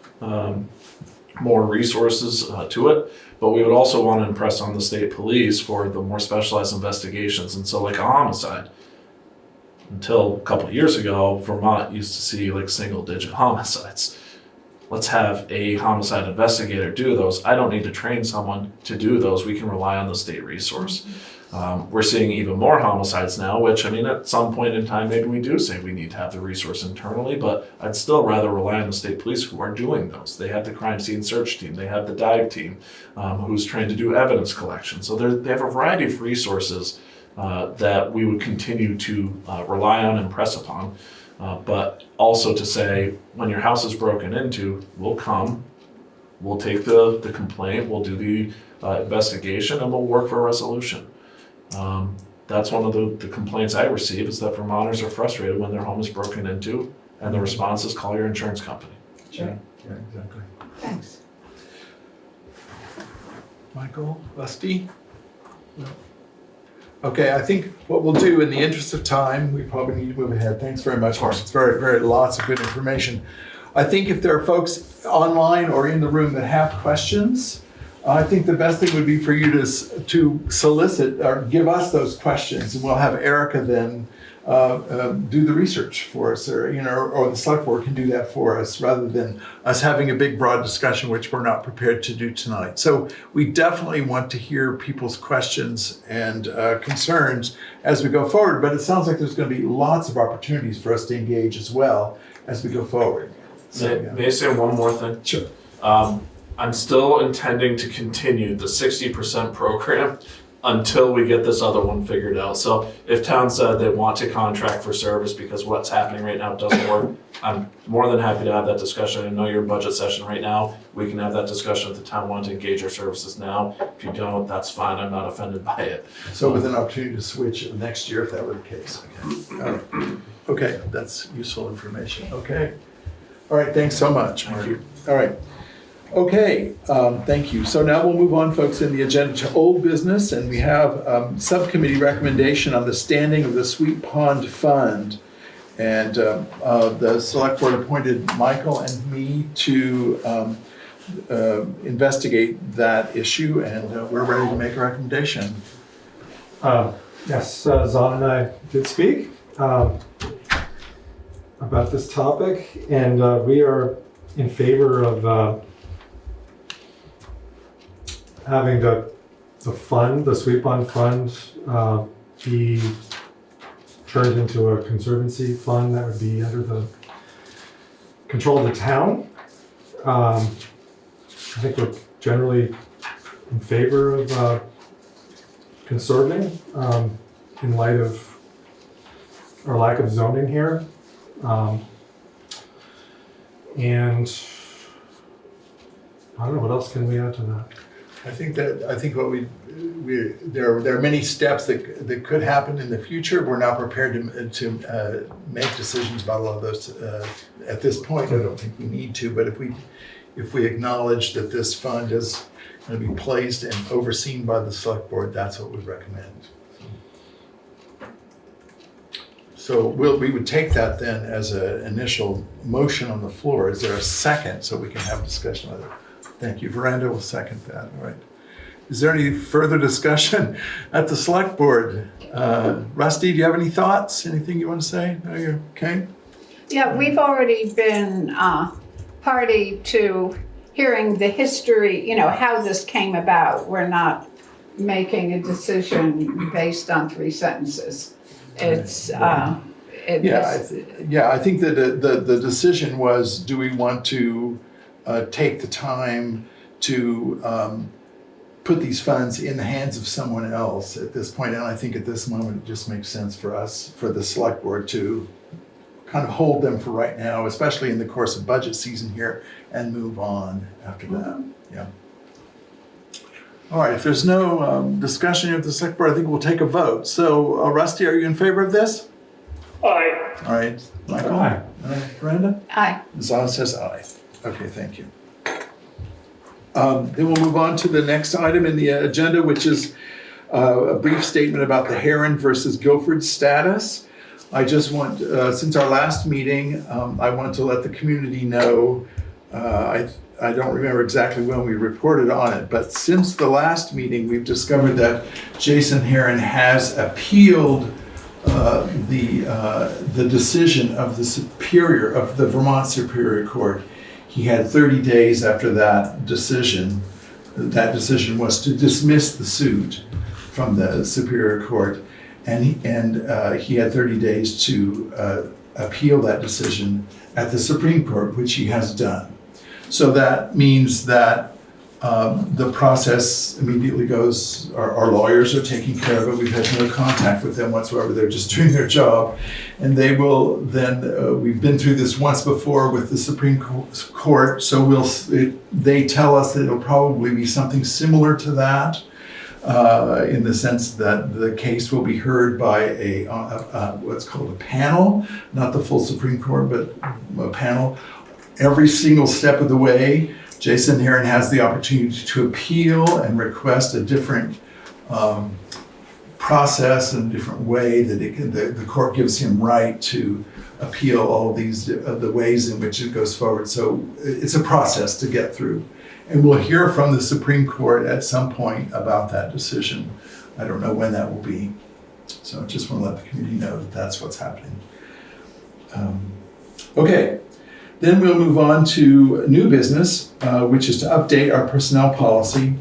resources to it. But we would also want to impress on the state police for the more specialized investigations. And so like a homicide, until a couple of years ago, Vermont used to see like single-digit homicides. Let's have a homicide investigator do those. I don't need to train someone to do those. We can rely on the state resource. We're seeing even more homicides now, which, I mean, at some point in time, maybe we do say we need to have the resource internally, but I'd still rather rely on the state police who are doing those. They have the crime scene search team. They have the dive team who's trained to do evidence collection. So they have a variety of resources that we would continue to rely on and press upon. But also to say, when your house is broken into, we'll come, we'll take the complaint, we'll do the investigation, and we'll work for a resolution. That's one of the complaints I receive, is that Vermonters are frustrated when their home is broken into, and the response is call your insurance company. Yeah, exactly. Thanks. Michael, Rusty? No. Okay, I think what we'll do in the interest of time, we probably need to move ahead. Thanks very much, Mark. It's very lots of good information. I think if there are folks online or in the room that have questions, I think the best thing would be for you to solicit or give us those questions, and we'll have Erica then do the research for us, or the select board can do that for us, rather than us having a big broad discussion, which we're not prepared to do tonight. So we definitely want to hear people's questions and concerns as we go forward, but it sounds like there's going to be lots of opportunities for us to engage as well as we go forward. So, May I say one more thing? Sure. I'm still intending to continue the 60% program until we get this other one figured out. So if town said they want to contract for service because what's happening right now doesn't work, I'm more than happy to have that discussion. I know you're in budget session right now. We can have that discussion if the town wants to engage our services now. If you don't, that's fine. I'm not offended by it. So with an opportunity to switch next year if that were the case. Okay, okay, that's useful information. Okay. All right, thanks so much, Mark. Thank you. All right. Okay, thank you. So now we'll move on, folks, in the agenda to old business, and we have subcommittee recommendation on the standing of the Sweet Pond Fund. And the select board appointed Michael and me to investigate that issue, and we're ready to make a recommendation. Yes, Zon and I did speak about this topic, and we are in favor of having the fund, the Sweet Pond Fund, be turned into a conservancy fund that would be under the control of the town. I think we're generally in favor of conserving in light of our lack of zoning here. And I don't know, what else can we add to that? I think what there are many steps that could happen in the future. We're not prepared to make decisions about a lot of those at this point. I don't think we need to, but if we acknowledge that this fund is going to be placed and overseen by the select board, that's what we recommend. So we would take that then as an initial motion on the floor. Is there a second so we can have a discussion with it? Thank you. Veranda will second that. All right. Is there any further discussion at the select board? Rusty, do you have any thoughts? Anything you want to say? No, you're okay? Yeah, we've already been party to hearing the history, how this came about. We're not making a decision based on 3 sentences. It's I think that the decision was, do we want to take the time to put these funds in the hands of someone else at this point? And I think at this moment it just makes sense for us, for the select board, to kind of hold them for right now, especially in the course of budget season here, and move on after that. Yeah. All right, if there's no discussion of the select board, I think we'll take a vote. So Rusty, are you in favor of this? Aye. All right, Michael? Aye. Miranda? Aye. Zon says aye. Okay, thank you. Then we'll move on to the next item in the agenda, which is a brief statement about the Herron versus Guilford status. I just want, since our last meeting, I want to let the community know, I don't remember exactly when we reported on it, but since the last meeting, we've discovered that Jason Herron has appealed the decision of the Vermont Superior Court. He had 30 days after that decision. That decision was to dismiss the suit from the Superior Court, and he had 30 days to appeal that decision at the Supreme Court, which he has done. So that means that the process immediately goes, our lawyers are taking care of it. We've had no contact with them whatsoever. They're just doing their job. And they will then, we've been through this once before with the Supreme Court, so they tell us that it'll probably be something similar to that, in the sense that the case will be heard by what's called a panel, not the full Supreme Court, but a panel. Every single step of the way, Jason Herron has the opportunity to appeal and request a different process and a different way that the court gives him right to appeal all these the ways in which it goes forward. So it's a process to get through. And we'll hear from the Supreme Court at some point about that decision. I don't know when that will be. So I just want to let the community know that that's what's happening. Okay. Then we'll move on to new business, which is to update our personnel policy.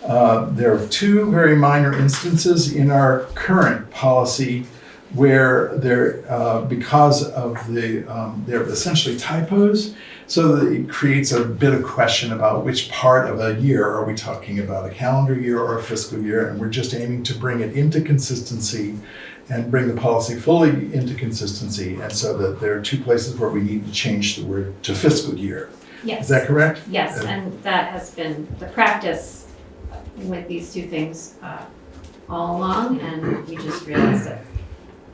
There are two very minor instances in our current policy where because of they're essentially typos, so that it creates a bit of question about which part of a year are we talking about, a calendar year or a fiscal year, and we're just aiming to bring it into consistency and bring the policy fully into consistency, and so that there are two places where we need to change the word to fiscal year. Yes. Is that correct? Yes, and that has been the practice with these two things all along, and we just realized that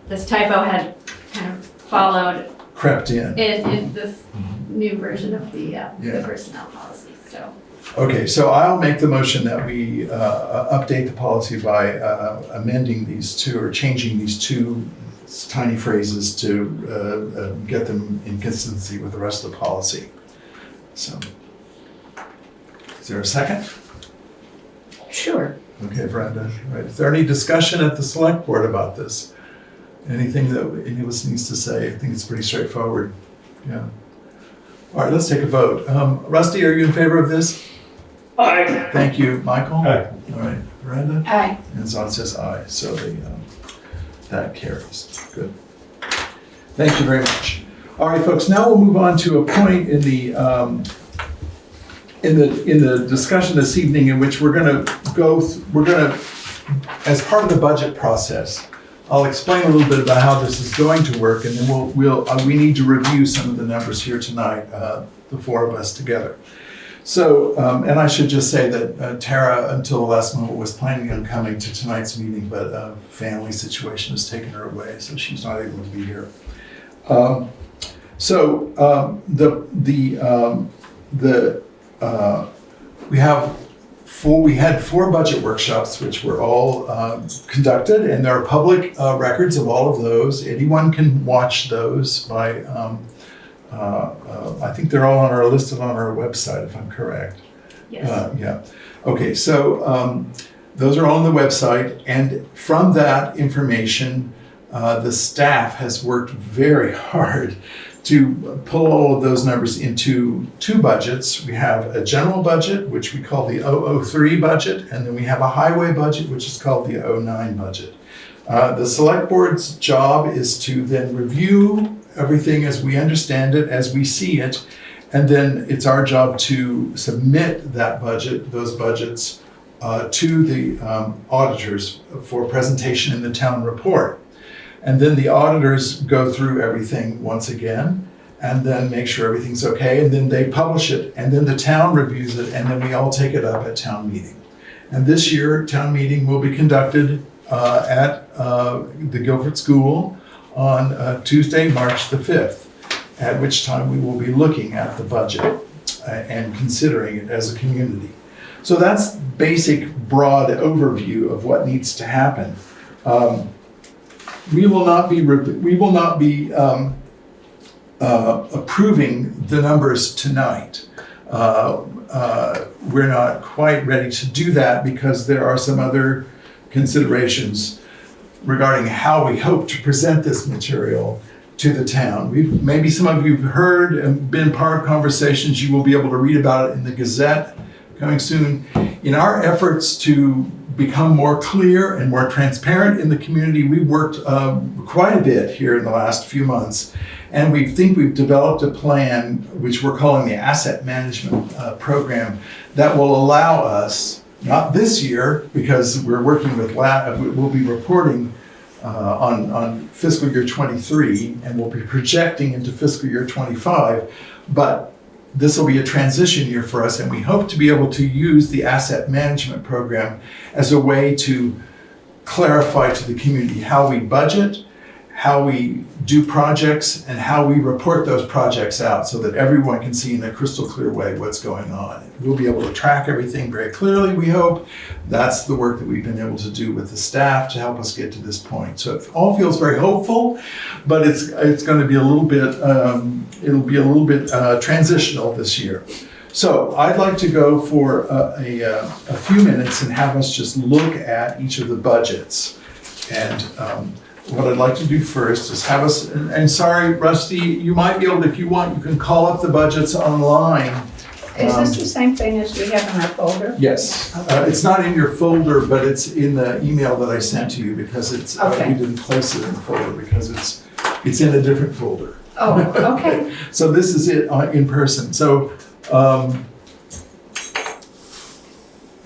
this typo had kind of followed Crept in. in this new version of the personnel policy, so. Okay, so I'll make the motion that we update the policy by amending these two, or changing these two tiny phrases to get them in consistency with the rest of the policy. So, is there a second? Sure. Okay, Brenda. Right. Is there any discussion at the select board about this? Anything that any of us needs to say? I think it's pretty straightforward. Yeah. All right, let's take a vote. Rusty, are you in favor of this? Aye. Thank you, Michael. Aye. All right, Miranda? Aye. And Zon says aye, so that carries. Good. Thank you very much. All right, folks, now we'll move on to a point in the discussion this evening in which we're going to, as part of the budget process, I'll explain a little bit about how this is going to work, and then we need to review some of the numbers here tonight, the four of us together. So, and I should just say that Tara, until the last moment, was planning on coming to tonight's meeting, but a family situation has taken her away, so she's not able to be here. We had four budget workshops, which were all conducted, and there are public records of all of those. Anyone can watch those by. I think they're all listed on our website, if I'm correct. Yes. Yeah. Okay, so those are all on the website, and from that information, the staff has worked very hard to pull all of those numbers into two budgets. We have a general budget, which we call the 003 budget, and then we have a highway budget, which is called the 09 budget. The select board's job is to then review everything as we understand it, as we see it, and then it's our job to submit that budget, those budgets, to the auditors for presentation in the town report. And then the auditors go through everything once again, and then make sure everything's okay, and then they publish it, and then the town reviews it, and then we all take it up at town meeting. And this year, town meeting will be conducted at the Guilford School on Tuesday, March the 5th, at which time we will be looking at the budget and considering it as a community. So that's basic, broad overview of what needs to happen. We will not be approving the numbers tonight. We're not quite ready to do that because there are some other considerations regarding how we hope to present this material to the town. Maybe some of you have heard and been part of conversations. You will be able to read about it in the Gazette coming soon. In our efforts to become more clear and more transparent in the community, we've worked quite a bit here in the last few months. And we think we've developed a plan, which we're calling the Asset Management Program, that will allow us, not this year, because we're working with, we'll be reporting on fiscal year 23, and we'll be projecting into fiscal year 25, but this will be a transition year for us, and we hope to be able to use the Asset Management Program as a way to clarify to the community how we budget, how we do projects, and how we report those projects out so that everyone can see in a crystal clear way what's going on. We'll be able to track everything very clearly, we hope. That's the work that we've been able to do with the staff to help us get to this point. So it all feels very hopeful, but it's going to be a little bit, transitional this year. So I'd like to go for a few minutes and have us just look at each of the budgets. And what I'd like to do first is have us, and sorry, Rusty, you might be able to, if you want, you can call up the budgets online. Is this the same thing as we have in our folder? Yes. Okay. It's not in your folder, but it's in the email that I sent to you because it's, Okay. we didn't place it in the folder because it's in a different folder. Oh, okay. So this is it in person. So,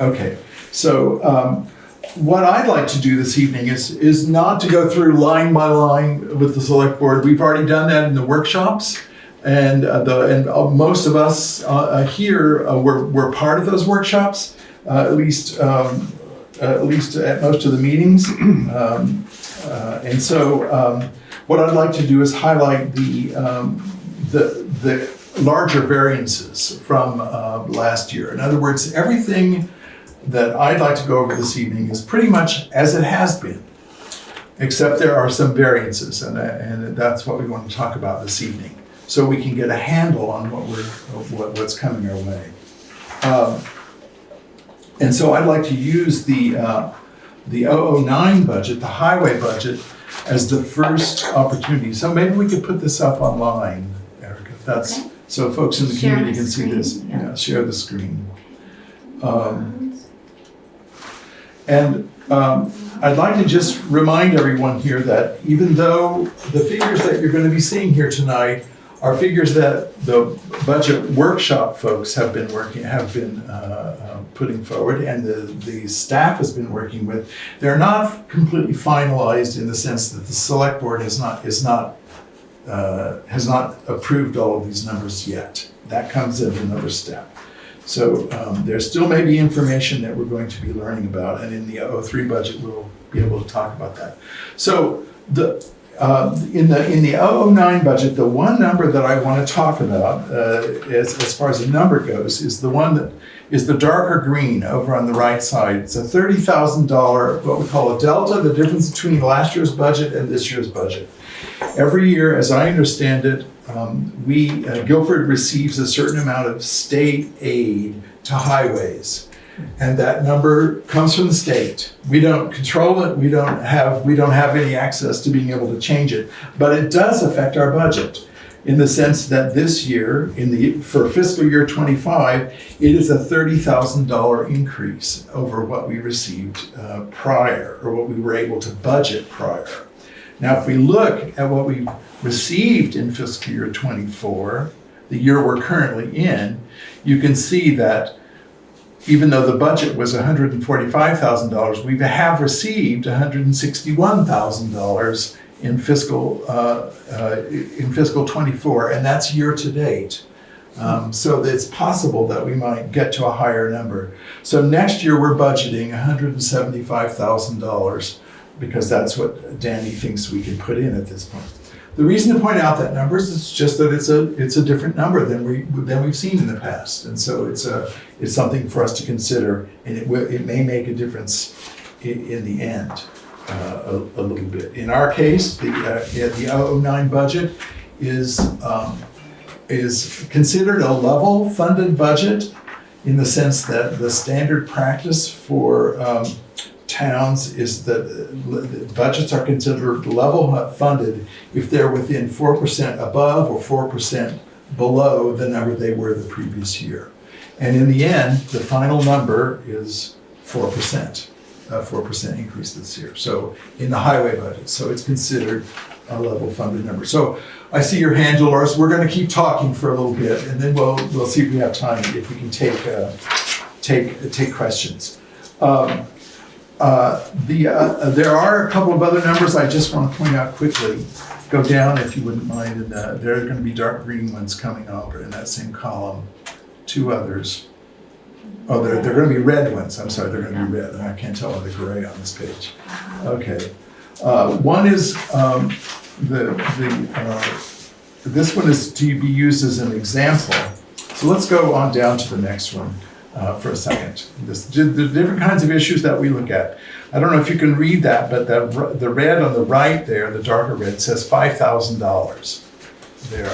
okay. So, what I'd like to do this evening is not to go through line by line with the select board. We've already done that in the workshops, and most of us here were part of those workshops, at least at most of the meetings. And so, what I'd like to do is highlight the larger variances from last year. In other words, everything that I'd like to go over this evening is pretty much as it has been, except there are some variances, and that's what we want to talk about this evening, so we can get a handle on what's coming our way. And so I'd like to use the 009 budget, the highway budget, as the first opportunity. So maybe we could put this up online, Erica, if that's, Okay. so folks in the Share community the can see screen, this. yeah. Yeah, share the screen. And I'd like to just remind everyone here that even though the figures that you're going to be seeing here tonight are figures that the budget workshop folks have been putting forward, and the staff has been working with, they're not completely finalized in the sense that the select board has not approved all of these numbers yet. That comes in another step. So there still may be information that we're going to be learning about, and in the 03 budget we'll be able to talk about that. So in the 009 budget, the one number that I want to talk about as far as the number goes is the one that is the darker green over on the right side. It's a $30,000, what we call a delta, the difference between last year's budget and this year's budget. Every year, as I understand it, Guilford receives a certain amount of state aid to highways, and that number comes from the state. We don't control it. We don't have any access to being able to change it, but it does affect our budget in the sense that this year, for fiscal year 25, it is a $30,000 increase over what we received prior, or what we were able to budget prior. Now, if we look at what we received in fiscal year 24, the year we're currently in, you can see that even though the budget was $145,000, we have received $161,000 in fiscal 24, and that's year to date. So it's possible that we might get to a higher number. So next year we're budgeting $175,000 because that's what Danny thinks we can put in at this point. The reason to point out that number is just that it's a different number than we've seen in the past, and so it's something for us to consider, and it may make a difference in the end a little bit. In our case, the 09 budget is considered a level funded budget in the sense that the standard practice for towns is that budgets are considered level funded if they're within 4% above or 4% below the number they were the previous year. And in the end, the final number is 4%, a 4% increase this year. So in the highway budget, so it's considered a level funded number. So I see your hand, Dolores. We're going to keep talking for a little bit, and then we'll see if we have time, if we can take questions. There are a couple of other numbers I just want to point out quickly. Go down if you wouldn't mind, and there are going to be dark green ones coming over in that same column. Two others. Oh, they're going to be red ones. I'm sorry, they're going to be red. I can't tell by the gray on this page. Okay. One is this one is to be used as an example. So let's go on down to the next one for a second. The different kinds of issues that we look at. I don't know if you can read that, but the red on the right there, the darker red, says $5,000 there,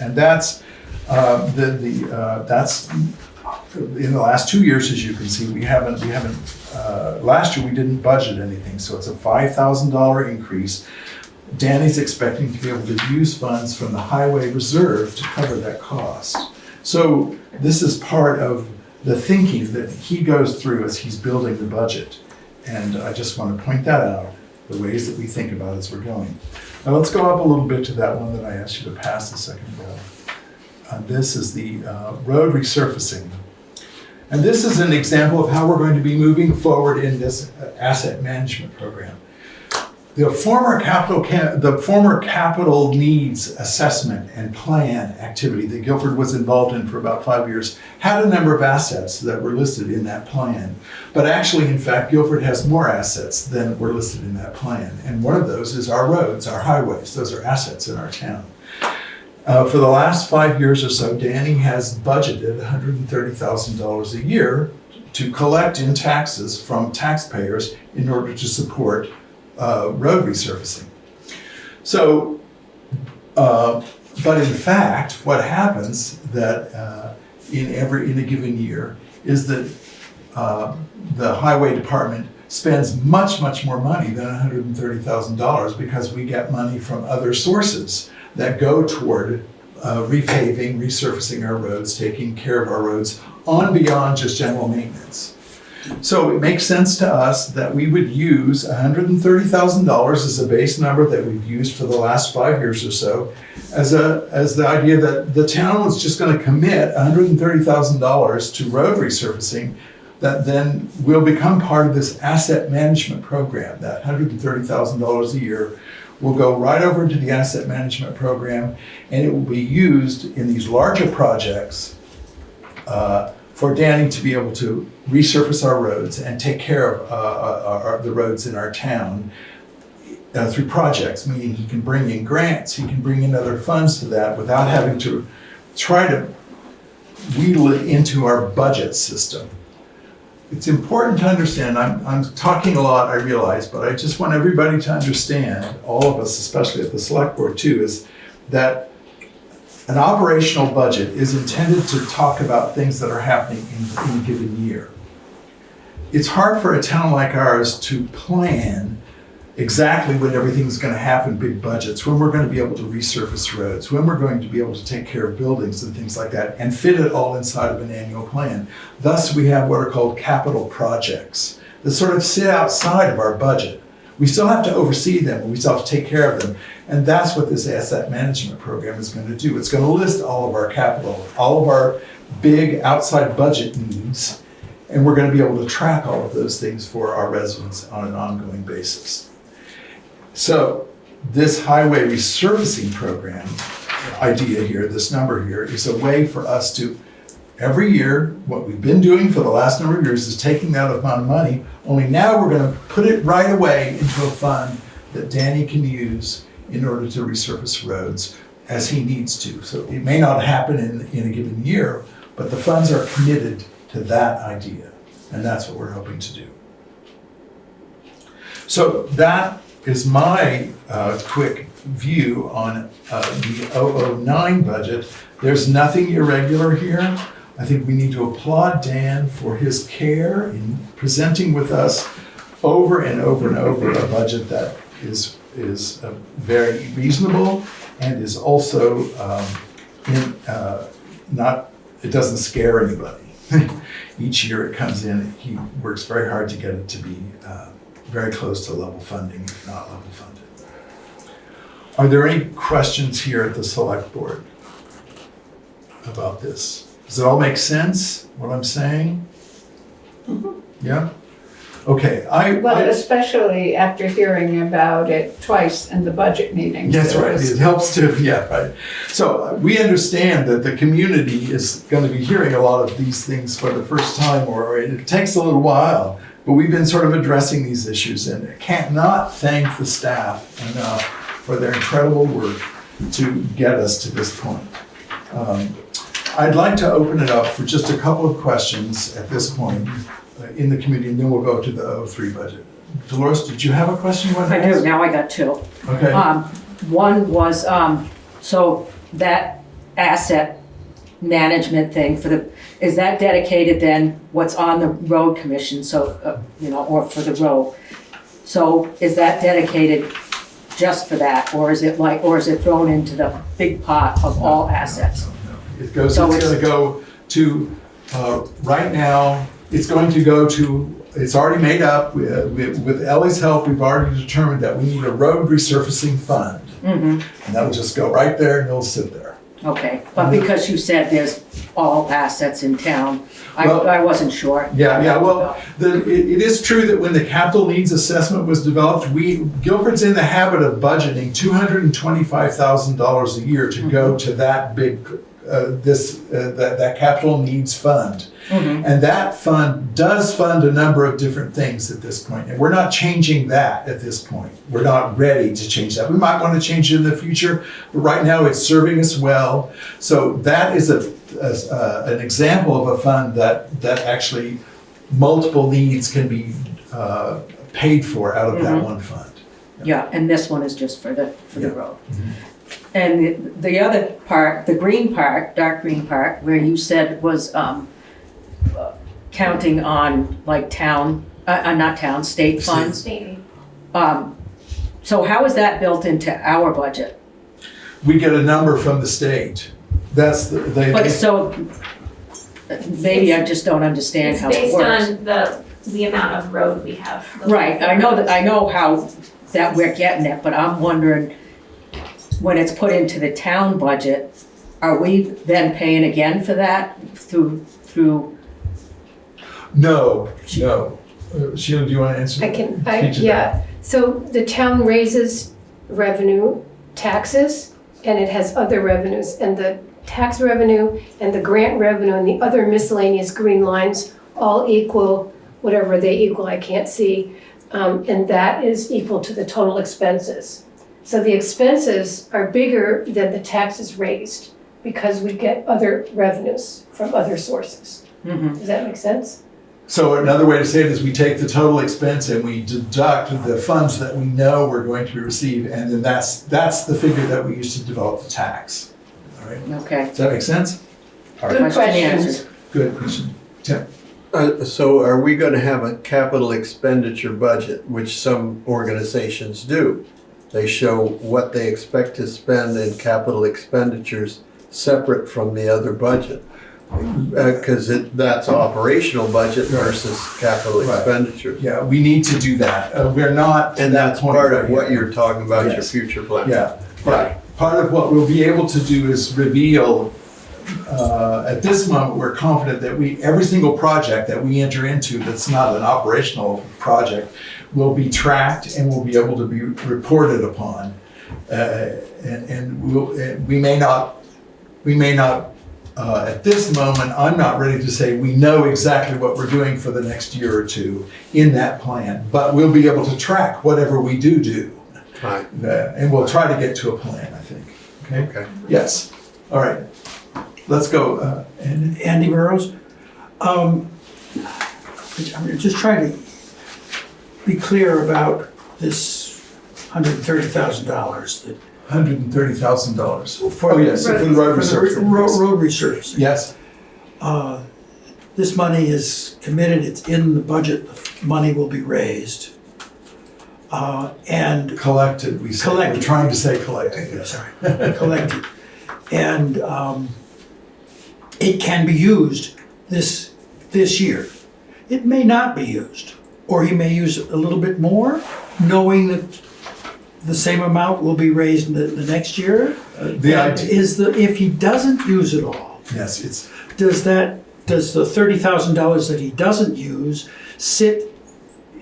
and that's that's in the last 2 years, as you can see, we haven't. Last year we didn't budget anything, so it's a $5,000 increase. Danny's expecting to be able to use funds from the highway reserve to cover that cost. So this is part of the thinking that he goes through as he's building the budget. And I just want to point that out, the ways that we think about it as we're going. Now let's go up a little bit to that one that I asked you to pass a second ago. This is the road resurfacing. And this is an example of how we're going to be moving forward in this asset management program. The former capital needs assessment and plan activity that Guilford was involved in for about 5 years had a number of assets that were listed in that plan. But actually, in fact, Guilford has more assets than were listed in that plan. And one of those is our roads, our highways. Those are assets in our town. For the last 5 years or so, Danny has budgeted $130,000 a year to collect in taxes from taxpayers in order to support road resurfacing. So, but in fact, what happens that in a given year is that the highway department spends much more money than $130,000 because we get money from other sources that go toward repaving, resurfacing our roads, taking care of our roads on beyond just general maintenance. So it makes sense to us that we would use $130,000 as a base number that we've used for the last 5 years or so, as the idea that the town was just going to commit $130,000 to road resurfacing that then will become part of this asset management program. That $130,000 a year will go right over into the asset management program, and it will be used in these larger projects for Danny to be able to resurface our roads and take care of the roads in our town through projects, meaning he can bring in grants, he can bring in other funds to that without having to try to wheedle it into our budget system. It's important to understand, I'm talking a lot, I realize, but I just want everybody to understand, all of us, especially at the select board too, is that an operational budget is intended to talk about things that are happening in a given year. It's hard for a town like ours to plan exactly when everything's going to happen, big budgets, when we're going to be able to resurface roads, when we're going to be able to take care of buildings and things like that, and fit it all inside of an annual plan. Thus, we have what are called capital projects that sort of sit outside of our budget. We still have to oversee them, and we still have to take care of them. And that's what this asset management program is going to do. It's going to list all of our capital, all of our big outside budget needs, and we're going to be able to track all of those things for our residents on an ongoing basis. So this highway resurfacing program idea here, this number here, is a way for us to, every year, what we've been doing for the last number of years is taking that amount of money, only now we're gonna put it right away into a fund that Danny can use in order to resurface roads as he needs to. So it may not happen in a given year, but the funds are committed to that idea, and that's what we're hoping to do. So that is my quick view on the 009 budget. There's nothing irregular here. I think we need to applaud Dan for his care in presenting with us over and over and over a budget that is very reasonable and is also it doesn't scare anybody. Each year it comes in, he works very hard to get it to be very close to level funding, if not level funded. Are there any questions here at the select board about this? Does it all make sense, what I'm saying? Yeah? Okay, Well, especially after hearing about it twice in the budget meeting. That's right, it helps to, yeah, right. So we understand that the community is going to be hearing a lot of these things for the first time, or it takes a little while, but we've been sort of addressing these issues, and I can't not thank the staff enough for their incredible work to get us to this point. I'd like to open it up for just a couple of questions at this point in the community, and then we'll go to the 03 budget. Dolores, did you have a question? I do, now I got two. Okay. One was, so that asset management thing is that dedicated then what's on the road commission, so, or for the road? So is that dedicated just for that, or is it thrown into the big pot of all assets? It's going to go to, right now, it's already made up. With Ellie's help, we've already determined that we need a road resurfacing fund. And that'll just go right there and it'll sit there. Okay, but because you said there's all assets in town, I wasn't sure. Yeah, well, it is true that when the capital needs assessment was developed, Guilford's in the habit of budgeting $225,000 a year to go to that big, that capital needs fund. And that fund does fund a number of different things at this point. And we're not changing that at this point. We're not ready to change that. We might want to change it in the future, but right now it's serving us well. So that is an example of a fund that actually multiple needs can be paid for out of that one fund. Yeah, and this one is just for the road. And the other part, the green part, dark green part, where you said was counting on like state funds. Maybe. So how is that built into our budget? We get a number from the state. That's So maybe I just don't understand how it works. It's based on the amount of road we have. Right, I know how that we're getting it, but I'm wondering, when it's put into the town budget, are we then paying again for that through? No. Sheila, do you want to answer? Yeah. So the town raises revenue, taxes, and it has other revenues. And the tax revenue and the grant revenue and the other miscellaneous green lines all equal whatever they equal, I can't see. And that is equal to the total expenses. So the expenses are bigger than the taxes raised because we get other revenues from other sources. Does that make sense? So another way to say it is we take the total expense and we deduct the funds that we know we're going to receive, and then that's the figure that we use to develop the tax. All right? Okay. Does that make sense? All right. Good questions. Good question. Tim? So are we going to have a capital expenditure budget, which some organizations do? They show what they expect to spend in capital expenditures separate from the other budget. Because that's operational budget versus capital expenditures. Yeah, we need to do that. We're not. And that's part of what you're talking about, your future plan. Yeah. Part of what we'll be able to do is reveal, at this moment, we're confident that every single project that we enter into that's not an operational project will be tracked and will be able to be reported upon. we may not, at this moment, I'm not ready to say we know exactly what we're doing for the next year or two in that plan, but we'll be able to track whatever we do. Right. And we'll try to get to a plan, I think. Okay? Yes. All right. Let's go. Andy Burrows. I'm just trying to be clear about this $130,000 that. $130,000. For yes, for the road resurfacing. Road resurfacing. Yes. This money is committed, it's in the budget, the money will be raised. And collected, we say. Collected. We're trying to say collected. Yes. Sorry, collected. And it can be used this year. It may not be used, or he may use a little bit more, knowing that the same amount will be raised in the next year. The idea is if he doesn't use it all. Yes, it's. Does the $30,000 that he doesn't use sit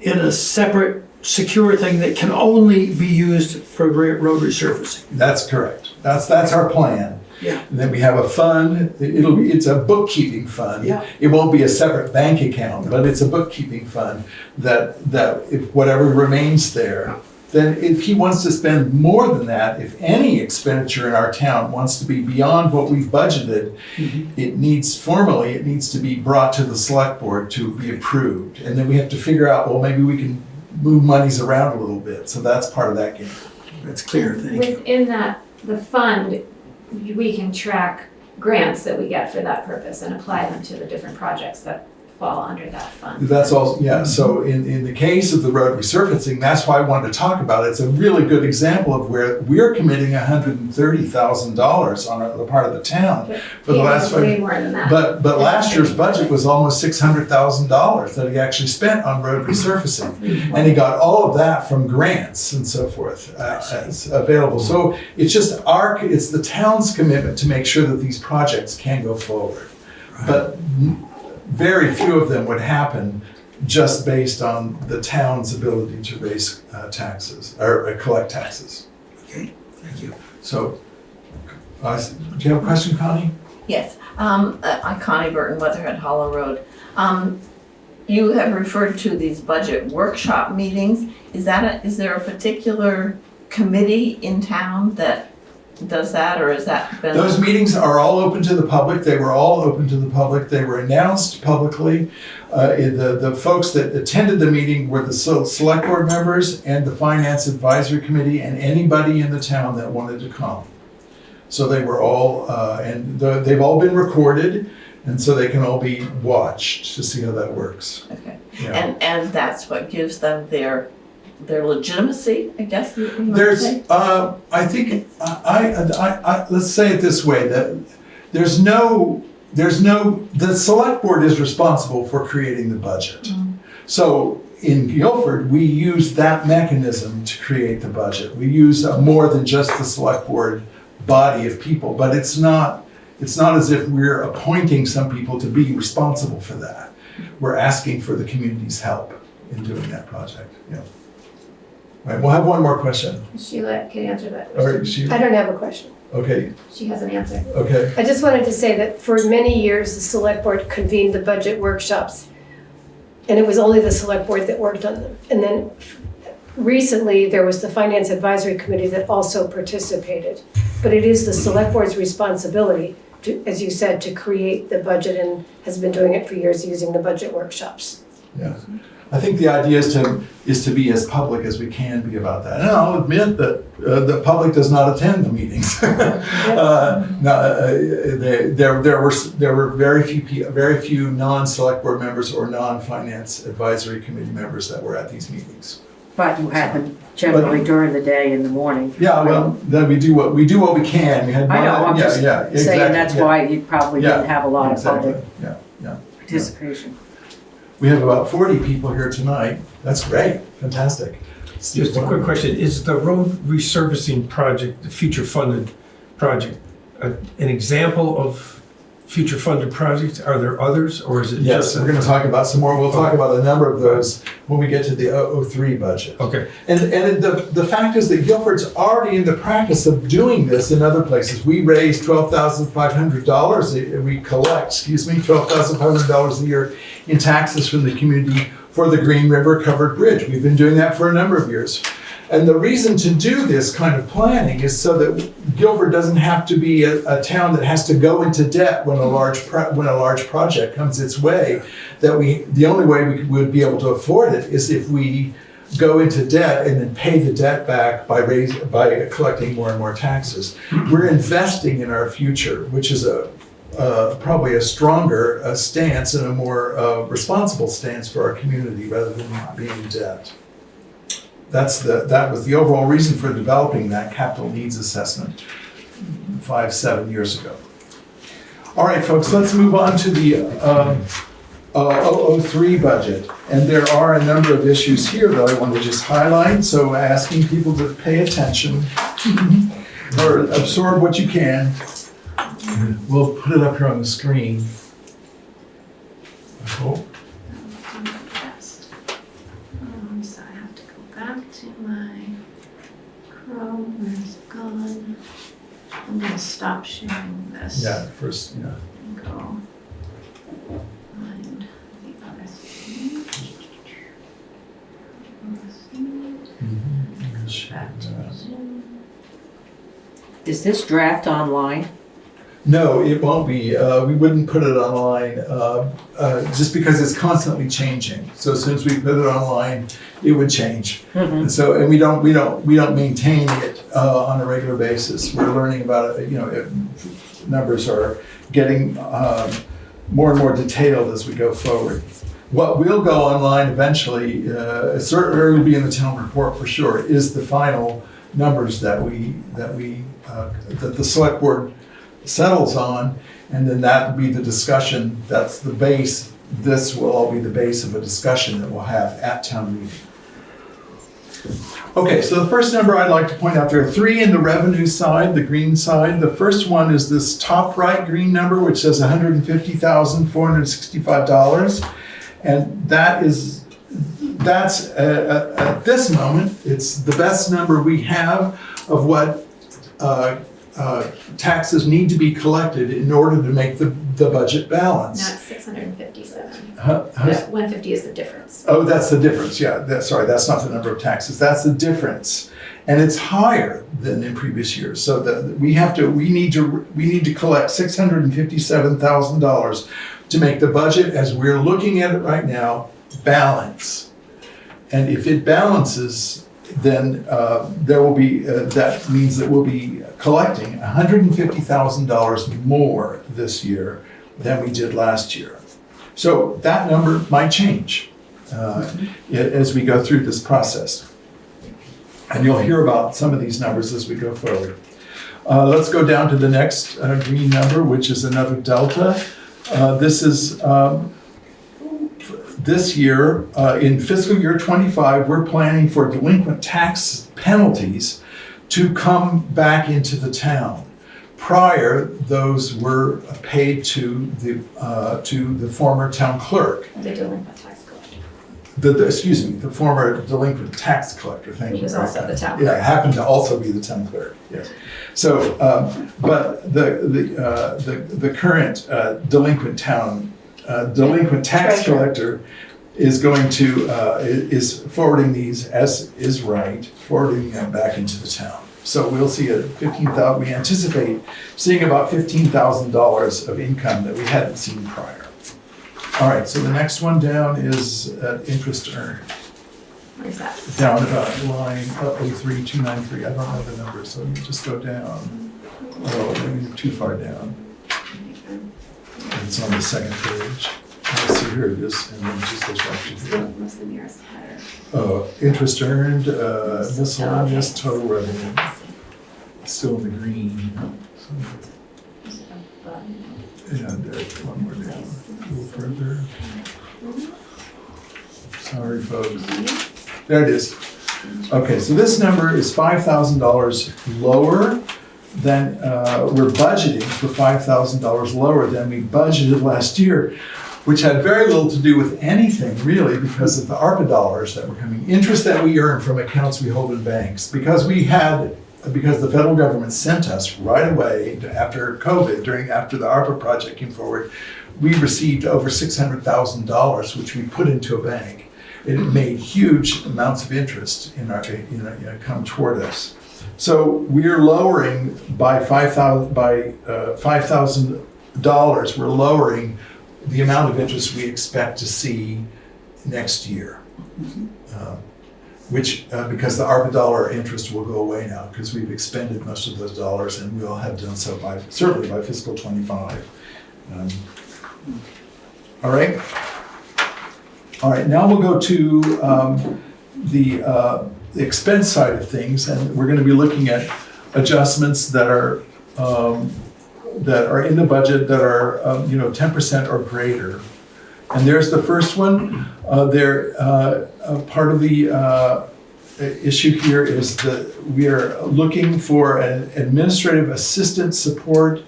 in a separate secure thing that can only be used for road resurfacing? That's correct. That's our plan. Yeah. And then we have a fund. It's a bookkeeping fund. Yeah. It won't be a separate bank account, but it's a bookkeeping fund that if whatever remains there, then if he wants to spend more than that, if any expenditure in our town wants to be beyond what we've budgeted, it needs to be brought to the select board to be approved. And then we have to figure out, well, maybe we can move monies around a little bit. So that's part of that game. That's clear, thank you. Within that, the fund, we can track grants that we get for that purpose and apply them to the different projects that fall under that fund. That's also, yeah, so in the case of the road resurfacing, that's why I wanted to talk about it. It's a really good example of where we're committing $130,000 on the part of the town for the last way more than that. But last year's budget was almost $600,000 that he actually spent on road resurfacing. And he got all of that from grants and so forth as available. So it's just it's the town's commitment to make sure that these projects can go forward. But very few of them would happen just based on the town's ability to raise taxes or collect taxes. Okay, thank you. So, do you have a question, Connie? Yes, I'm Connie Burton, Weatherhead Hollow Road. You have referred to these budget workshop meetings. Is there a particular committee in town that does that, or is that been? Those meetings are all open to the public. They were all open to the public. They were announced publicly. The folks that attended the meeting were the select board members and the finance advisory committee and anybody in the town that wanted to come. So they were all, they've all been recorded, and so they can all be watched to see how that works. Okay, Yeah. and that's what gives them their legitimacy, I guess you might There's, say? I think, let's say it this way, that the select board is responsible for creating the budget. Mm-hmm. So in Guilford, we use that mechanism to create the budget. We use more than just the select board body of people, but it's not as if we're appointing some people to be responsible for that. We're asking for the community's help in doing that project. Yeah. Right, we'll have one more question. Sheila can answer that All right, question. I don't have a question. Okay, She has an answer. okay. I just wanted to say that for many years, the select board convened the budget workshops, and it was only the select board that worked on them. And then recently, there was the finance advisory committee that also participated. But it is the select board's responsibility to, as you said, to create the budget, and has been doing it for years using the budget workshops. Yeah, I think the idea is to be as public as we can be about that. And I'll admit that the public does not attend the meetings. There were very few non-select board members or non-finance advisory committee members that were at these meetings. But you had them generally during the day in the morning. Yeah, well, then we do what we can. We had I know, I'm just exactly, saying that's why you probably didn't have a lot of exactly. public Yeah. participation. We have about 40 people here tonight. That's great, fantastic. Just a quick question, is the road resurfacing project, the future funded project, an example of future funded projects, are there others, or is it Yes, just? we're gonna talk about some more. We'll talk about a number of those when we get to the 003 budget. Okay, And the fact is that Guilford's already in the practice of doing this in other places. We raise $12,500, we collect, $12,500 a year in taxes from the community for the Green River Covered Bridge. We've been doing that for a number of years. And the reason to do this kind of planning is so that Guilford doesn't have to be a town that has to go into debt when a large project comes its way. The only way we would be able to afford it is if we go into debt and then pay the debt back by collecting more and more taxes. We're investing in our future, which is probably a stronger stance and a more responsible stance for our community rather than being in debt. That was the overall reason for developing that capital needs assessment 7 years ago. All right, folks, let's move on to the 003 budget. And there are a number of issues here that I want to just highlight. So asking people to pay attention or absorb what you can. We'll put it up here on the screen. I hope. So I have to go back to my Chrome. Where's it gone? I'm gonna stop sharing this. Yeah, first, yeah. And go find the other thing. Back to Zoom. Is this draft online? No, it won't be. We wouldn't put it online just because it's constantly changing. So as soon as we put it online, it would change. And so, and we don't maintain it on a regular basis. We're learning about it. Numbers are getting more and more detailed as we go forward. What will go online eventually, certainly will be in the town report for sure, is the final numbers that the select board settles on, and then that will be the discussion. That's the base. This will all be the base of a discussion that we'll have at town meeting. Okay, so the first number I'd like to point out, there are three in the revenue side, the green side. The first one is this top right green number, which says $150,465. And that's at this moment, it's the best number we have of what taxes need to be collected in order to make the budget balance. No, it's 657. Huh? 150 is the difference. Oh, that's the difference, yeah, that's not the number of taxes, that's the difference. And it's higher than in previous years, so we need to collect $657,000 to make the budget, as we're looking at it right now, balance. And if it balances, then there will be, that means that we'll be collecting $150,000 more this year than we did last year. So that number might change as we go through this process. And you'll hear about some of these numbers as we go forward. Let's go down to the next green number, which is another delta. This is this year, in fiscal year 25, we're planning for delinquent tax penalties to come back into the town. Prior, those were paid to the former town clerk. The delinquent tax collector. The former delinquent tax collector, thank you. Who was also the town Yeah, clerk. happened to also be the town clerk, yes. So, but the current delinquent tax collector is going to, is forwarding these, as is right, forwarding them back into the town. So we'll see we anticipate seeing about $15,000 of income that we hadn't seen prior. All right, so the next one down is interest earned. Where's that? Down about line 03293. I don't know the number, so you just go down. Oh, maybe you're too far down. It's on the second page. Let's see, here it is, and then it just goes right to the What's the nearest header? interest earned, miscellaneous total revenue. Still in the green. So, Is it above? yeah, there's one more down. A little further. Sorry, folks. There it is. Okay, so this number is $5,000 lower then we're budgeting for $5,000 lower than we budgeted last year, which had very little to do with anything really because of the ARPA dollars that were coming, interest that we earn from accounts we hold in banks. Because the federal government sent us right away after COVID, after the ARPA project came forward, we received over $600,000, which we put into a bank. It made huge amounts of interest in our, come toward us. So we're lowering by $5,000. We're lowering the amount of interest we expect to see next year, which because the ARPA dollar interest will go away now because we've expended most of those dollars, and we'll have done so certainly by fiscal 25. All right. Now we'll go to the expense side of things, and we're going to be looking at adjustments that are in the budget that are 10% or greater. And there's the first one. Part of the issue here is that we are looking for an administrative assistant support.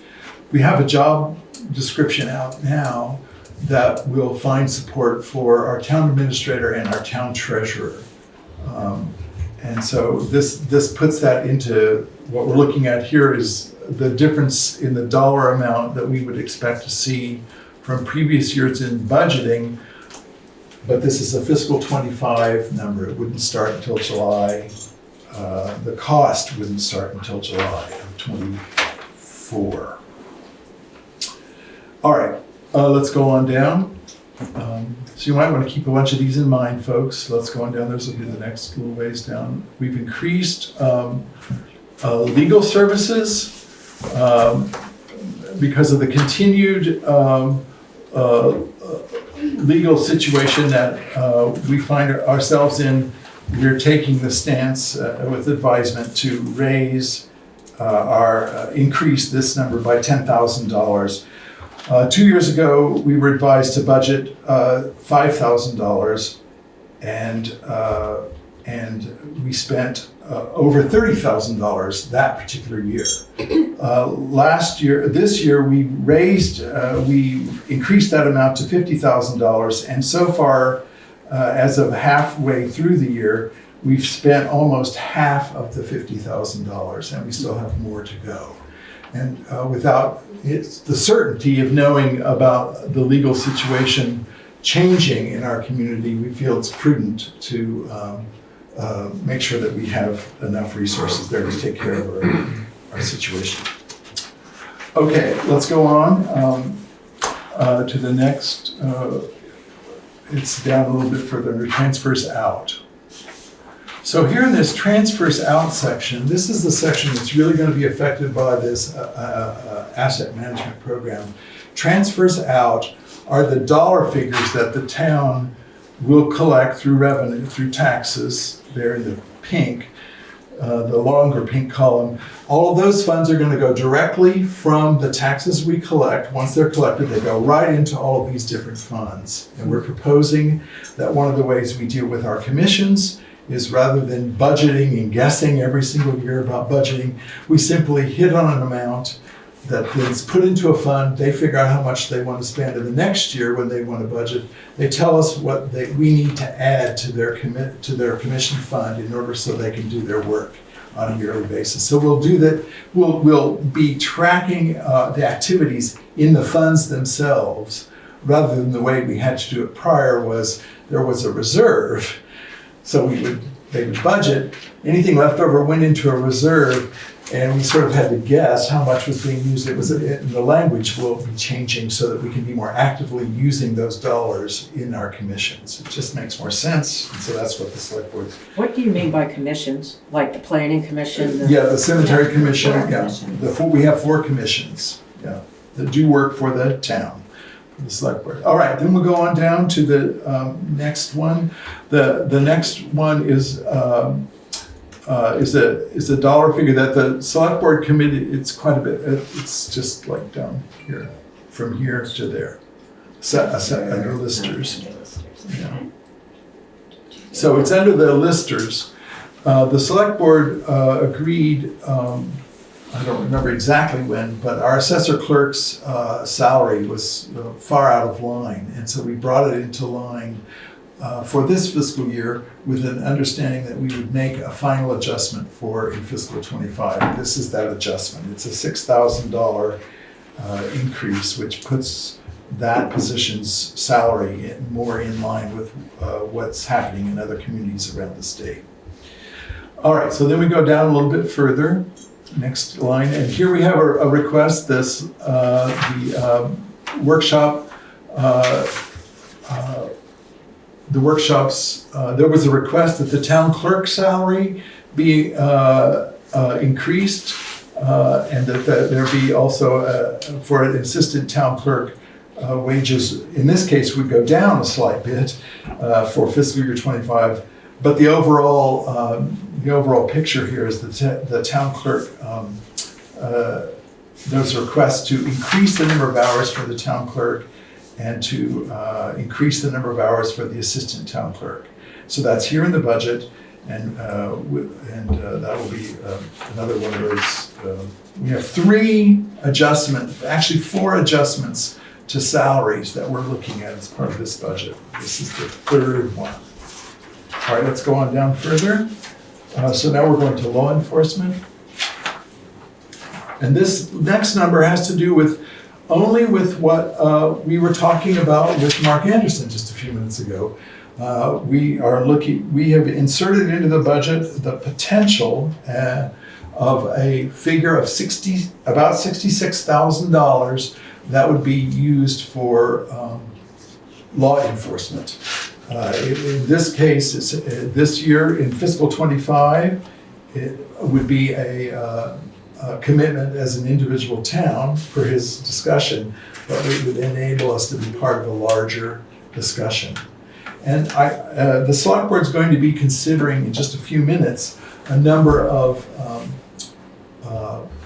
We have a job description out now that will find support for our town administrator and our town treasurer. And so this puts that into what we're looking at here is the difference in the dollar amount that we would expect to see from previous years in budgeting, but this is a fiscal 25 number. It wouldn't start until July. The cost wouldn't start until July of 24. All right, let's go on down. So you might want to keep a bunch of these in mind, folks. Let's go on down. This will be the next little ways down. We've increased legal services because of the continued legal situation that we find ourselves in. We're taking the stance with advisement to raise increase this number by $10,000. 2 years ago, we were advised to budget $5,000, and we spent over $30,000 that particular year. This year, we increased that amount to $50,000, and so far, as of halfway through the year, we've spent almost half of the $50,000, and we still have more to go. And without the certainty of knowing about the legal situation changing in our community, we feel it's prudent to make sure that we have enough resources there to take care of our situation. Okay, let's go on to the next. It's down a little bit further under transfers out. So here in this transfers out section, this is the section that's really going to be affected by this asset management program. Transfers out are the dollar figures that the town will collect through revenue, through taxes. They're in the pink, the longer pink column. All of those funds are going to go directly from the taxes we collect. Once they're collected, they go right into all of these different funds. And we're proposing that one of the ways we deal with our commissions is rather than budgeting and guessing every single year about budgeting, we simply hit on an amount that is put into a fund. They figure out how much they want to spend in the next year when they want to budget. They tell us what we need to add to their commission fund in order so they can do their work on a yearly basis. So we'll do that. We'll be tracking the activities in the funds themselves rather than the way we had to do it prior was there was a reserve. So they would budget, anything left over went into a reserve, and we sort of had to guess how much was being used. The language will be changing so that we can be more actively using those dollars in our commissions. It just makes more sense, and so that's what the select board. What do you mean by commissions? Like the planning commission? The cemetery commission, we have 4 commissions, that do work for the town. The select board. All right, then we'll go on down to the next one. The next one is a dollar figure that the select board committee. It's quite a bit. It's just like down here, from here to there. Under listers. Yeah. So it's under the listers. The select board agreed I don't remember exactly when, but our assessor clerk's salary was far out of line. And so we brought it into line for this fiscal year with an understanding that we would make a final adjustment for in fiscal 25. This is that adjustment. It's a $6,000 increase, which puts that position's salary more in line with what's happening in other communities around the state. All right, so then we go down a little bit further. Next line, and here we have a request. This the workshop. The workshops. There was a request that the town clerk salary be increased, and that there be also for an assistant town clerk wages. In this case, would go down a slight bit for fiscal year 25. But the overall picture here is the town clerk, there's a request to increase the number of hours for the town clerk and to increase the number of hours for the assistant town clerk. So that's here in the budget, and that will be another one of those. We have 3 adjustments, actually 4 adjustments to salaries that we're looking at as part of this budget. This is the 3rd one. All right, let's go on down further. So now we're going to law enforcement. And this next number has to do with only with what we were talking about with Mark Anderson just a few minutes ago. We have inserted into the budget the potential of a figure of about $66,000 that would be used for law enforcement. In this case, this year in fiscal 25, it would be a commitment as an individual town for his discussion, but it would enable us to be part of a larger discussion. And the select board's going to be considering in just a few minutes a number of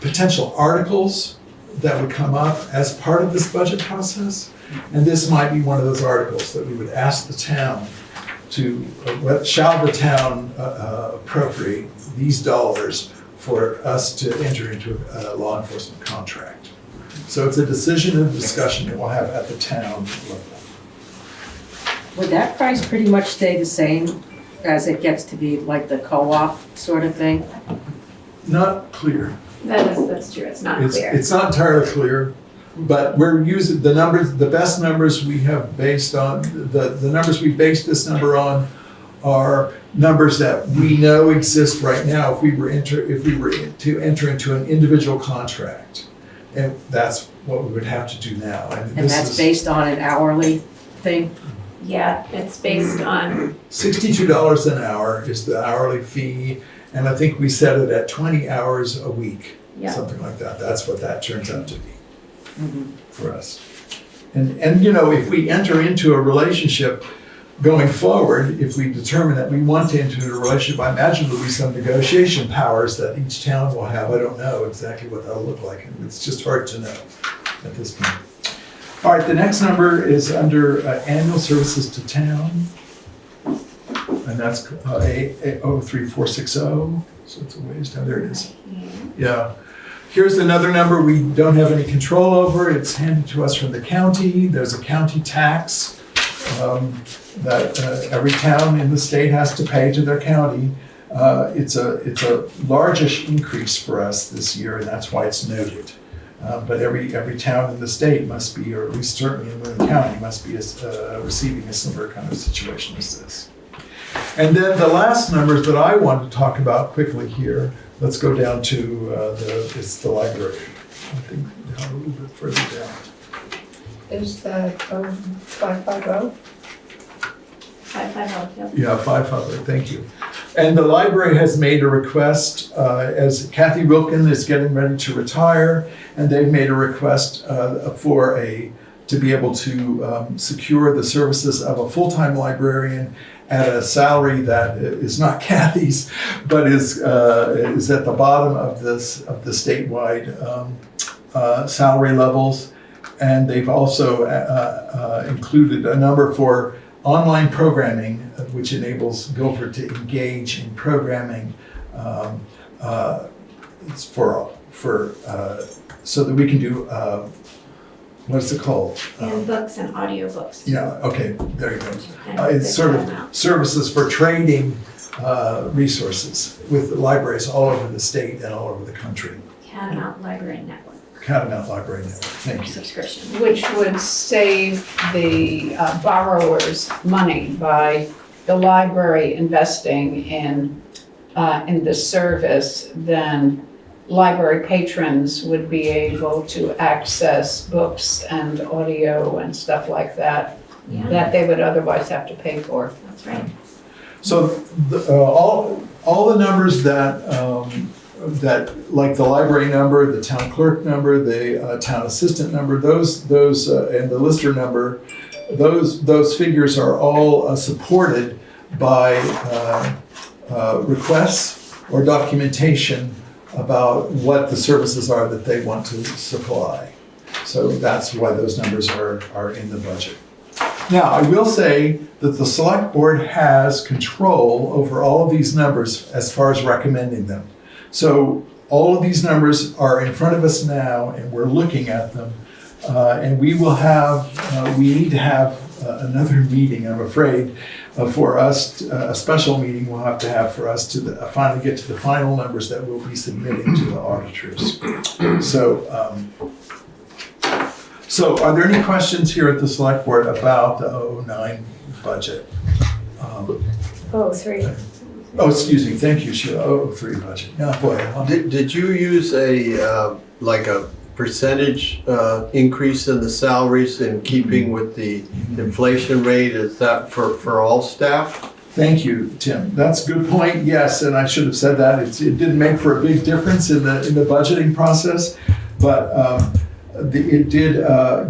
potential articles that would come up as part of this budget process. And this might be one of those articles that we would ask the town to, shall the town appropriate these dollars for us to enter into a law enforcement contract. So it's a decision and discussion that we'll have at the town level. Would that price pretty much stay the same as it gets to be like the co-op sort of thing? Not clear. That's true, it's not clear. It's not entirely clear, but we're using the numbers, the best numbers we have based on, the numbers we based this number on are numbers that we know exist right now if we were to enter into an individual contract. And that's what we would have to do now. And that's based on an hourly thing? Yeah, it's based on $62 an hour is the hourly fee, and I think we set it at 20 hours a week, something like that. That's what that turns out to be for us. And you know, if we enter into a relationship going forward, if we determine that we want to enter into a relationship, I imagine there'll be some negotiation powers that each town will have. I don't know exactly what that'll look like, and it's just hard to know at this point. All right, the next number is under annual services to town, and that's 03460. So it's a ways down. There it is. Yeah. Here's another number we don't have any control over. It's handed to us from the county. There's a county tax that every town in the state has to pay to their county. It's a largish increase for us this year, and that's why it's noted. But every town in the state must be, or at least certainly in Boone County, must be receiving a similar kind of situation as this. And then the last numbers that I want to talk about quickly here, let's go down to it's the library. I think down a little bit further down. Is that 550? 550. Yeah, 550, thank you. And the library has made a request, as Kathy Wilkin is getting ready to retire, and they've made a request to be able to secure the services of a full-time librarian at a salary that is not Kathy's, but is at the bottom of the statewide salary levels. And they've also included a number for online programming, which enables Guilford to engage in programming. It's for so that we can do, what's it called? And books and audiobooks. Yeah, okay, there you go. And It's this sort amount. of services for trading resources with libraries all over the state and all over the country. Catamount Library Network Catamount Library Network, thank you. subscription. Which would save the borrowers money by the library investing in the service. Then library patrons would be able to access books and audio and stuff like that Yeah, that they would otherwise have to pay for. that's right. So all the numbers that like the library number, the town clerk number, the town assistant number, those and the lister number, those figures are all supported by requests or documentation about what the services are that they want to supply. So that's why those numbers are in the budget. Now, I will say that the select board has control over all of these numbers as far as recommending them. So all of these numbers are in front of us now and we're looking at them. And we need to have another meeting, I'm afraid, for us, a special meeting we'll have to have for us to finally get to the final numbers that we'll be submitting to the auditors. So are there any questions here at the select board about the 09 budget? Three. Oh, excuse me, thank you, Sheila, 03 budget. Oh, boy. Did you use a percentage increase in the salaries in keeping with the inflation rate? Is that for all staff? Thank you, Tim. That's a good point. Yes, and I should have said that. It didn't make for a big difference in the budgeting process, but it did.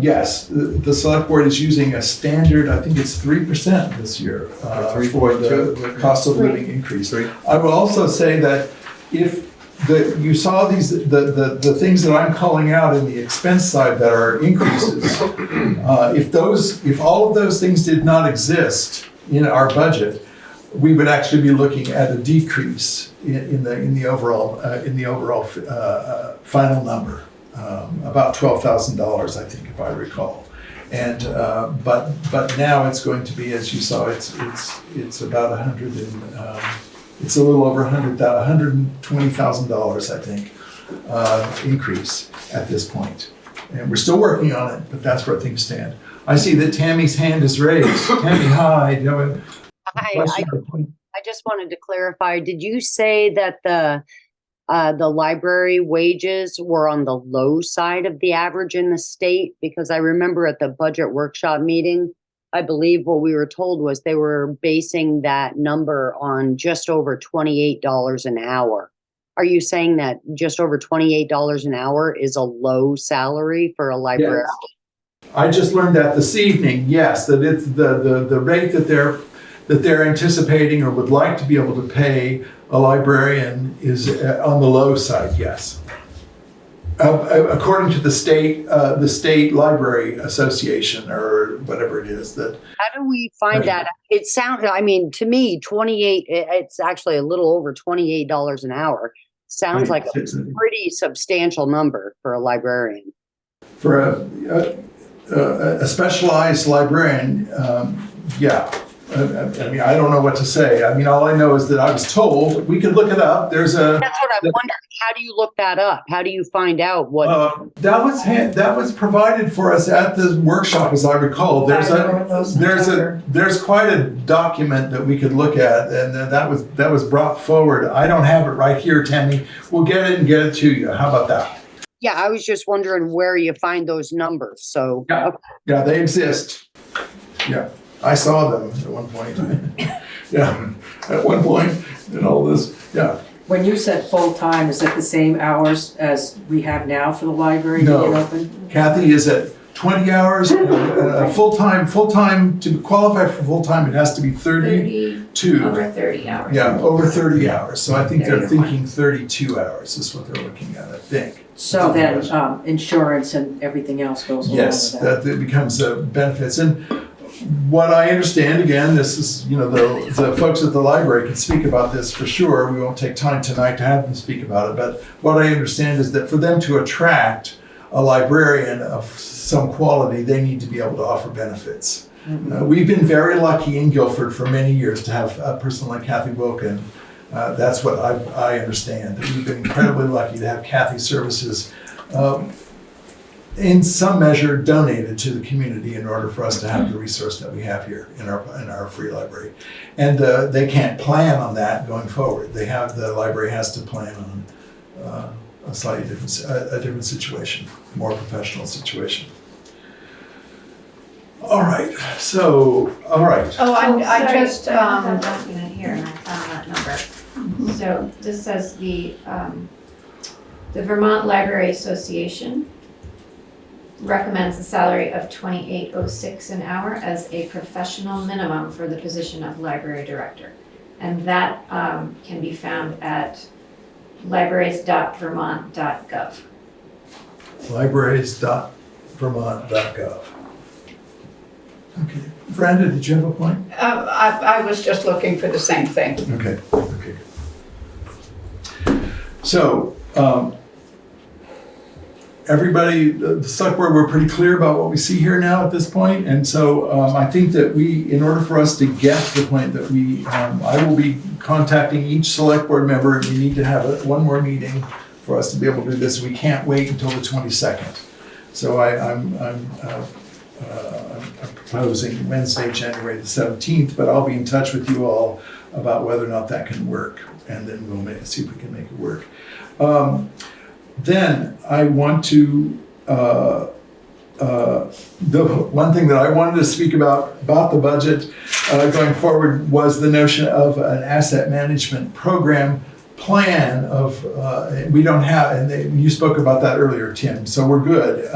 Yes, the select board is using a standard. I think it's 3% this year for the cost of living increase. I will also say that if you saw the things that I'm calling out in the expense side that are increases, if all of those things did not exist in our budget, we would actually be looking at a decrease in the overall final number, about $12,000, I think, if I recall. And but now it's going to be, as you saw, it's about it's a little over $120,000, I think, increase at this point. And we're still working on it, but that's where things stand. I see that Tammy's hand is raised. Tammy, hi. Do you have a question or point? I just wanted to clarify, did you say that the library wages were on the low side of the average in the state? Because I remember at the budget workshop meeting, I believe what we were told was they were basing that number on just over $28 an hour. Are you saying that just over $28 an hour is a low salary for a librarian? Yes. I just learned that this evening, yes, that it's the rate that they're anticipating or would like to be able to pay a librarian is on the low side, yes. According to the state library association or whatever it is that. How do we find that? It sounds, I mean, to me, 28, it's actually a little over $28 an hour. Sounds like a pretty substantial number for a librarian. For a specialized librarian, yeah. I mean, I don't know what to say. I mean, all I know is that I was told, we could look it up. That's what I wondered. How do you look that up? How do you find out what? That was provided for us at the workshop, as I recall. There's quite a document that we could look at, and that was brought forward. I don't have it right here, Tammy. We'll get it and get it to you. How about that? Yeah, I was just wondering where you find those numbers. So yeah, okay. Yeah, they exist. Yeah. I saw them at one point. Yeah, at one point in all this, yeah. When you said full-time, is it the same hours as we have now for the library? No, open? Kathy is at 20 hours. Full-time, to qualify for full-time, it has to be 32. Over 30 hours. Yeah, over 30 hours. So I think they're thinking 32 hours is what they're looking at, I think. So then insurance and everything else goes along with that. Yes, that becomes benefits. And what I understand, again, this is, the folks at the library can speak about this for sure. We won't take time tonight to have them speak about it, but what I understand is that for them to attract a librarian of some quality, they need to be able to offer benefits. We've been very lucky in Guilford for many years to have a person like Kathy Wilkin. That's what I understand. That we've been incredibly lucky to have Kathy's services in some measure donated to the community in order for us to have the resource that we have here in our free library. And they can't plan on that going forward. The library has to plan on a slightly different situation, more professional situation. All right, all right. Oh, I sorry, just, I have that document here and I found that number. So this says the Vermont Library Association recommends a salary of $28.06 an hour as a professional minimum for the position of library director. And that can be found at libraries.vermont.gov. Libraries.vermont.gov. Okay. Brenda, did you have a point? I was just looking for the same thing. Okay. So, everybody, the select board, we're pretty clear about what we see here now at this point. And so I think that in order for us to get to the point that I will be contacting each select board member. We need to have one more meeting for us to be able to do this. We can't wait until the 22nd. So I'm proposing Wednesday, January the 17th, but I'll be in touch with you all about whether or not that can work. And then we'll see if we can make it work. Then I want to, the one thing that I wanted to speak about the budget going forward was the notion of an asset management program plan of, we don't have, and you spoke about that earlier, Tim, so we're good.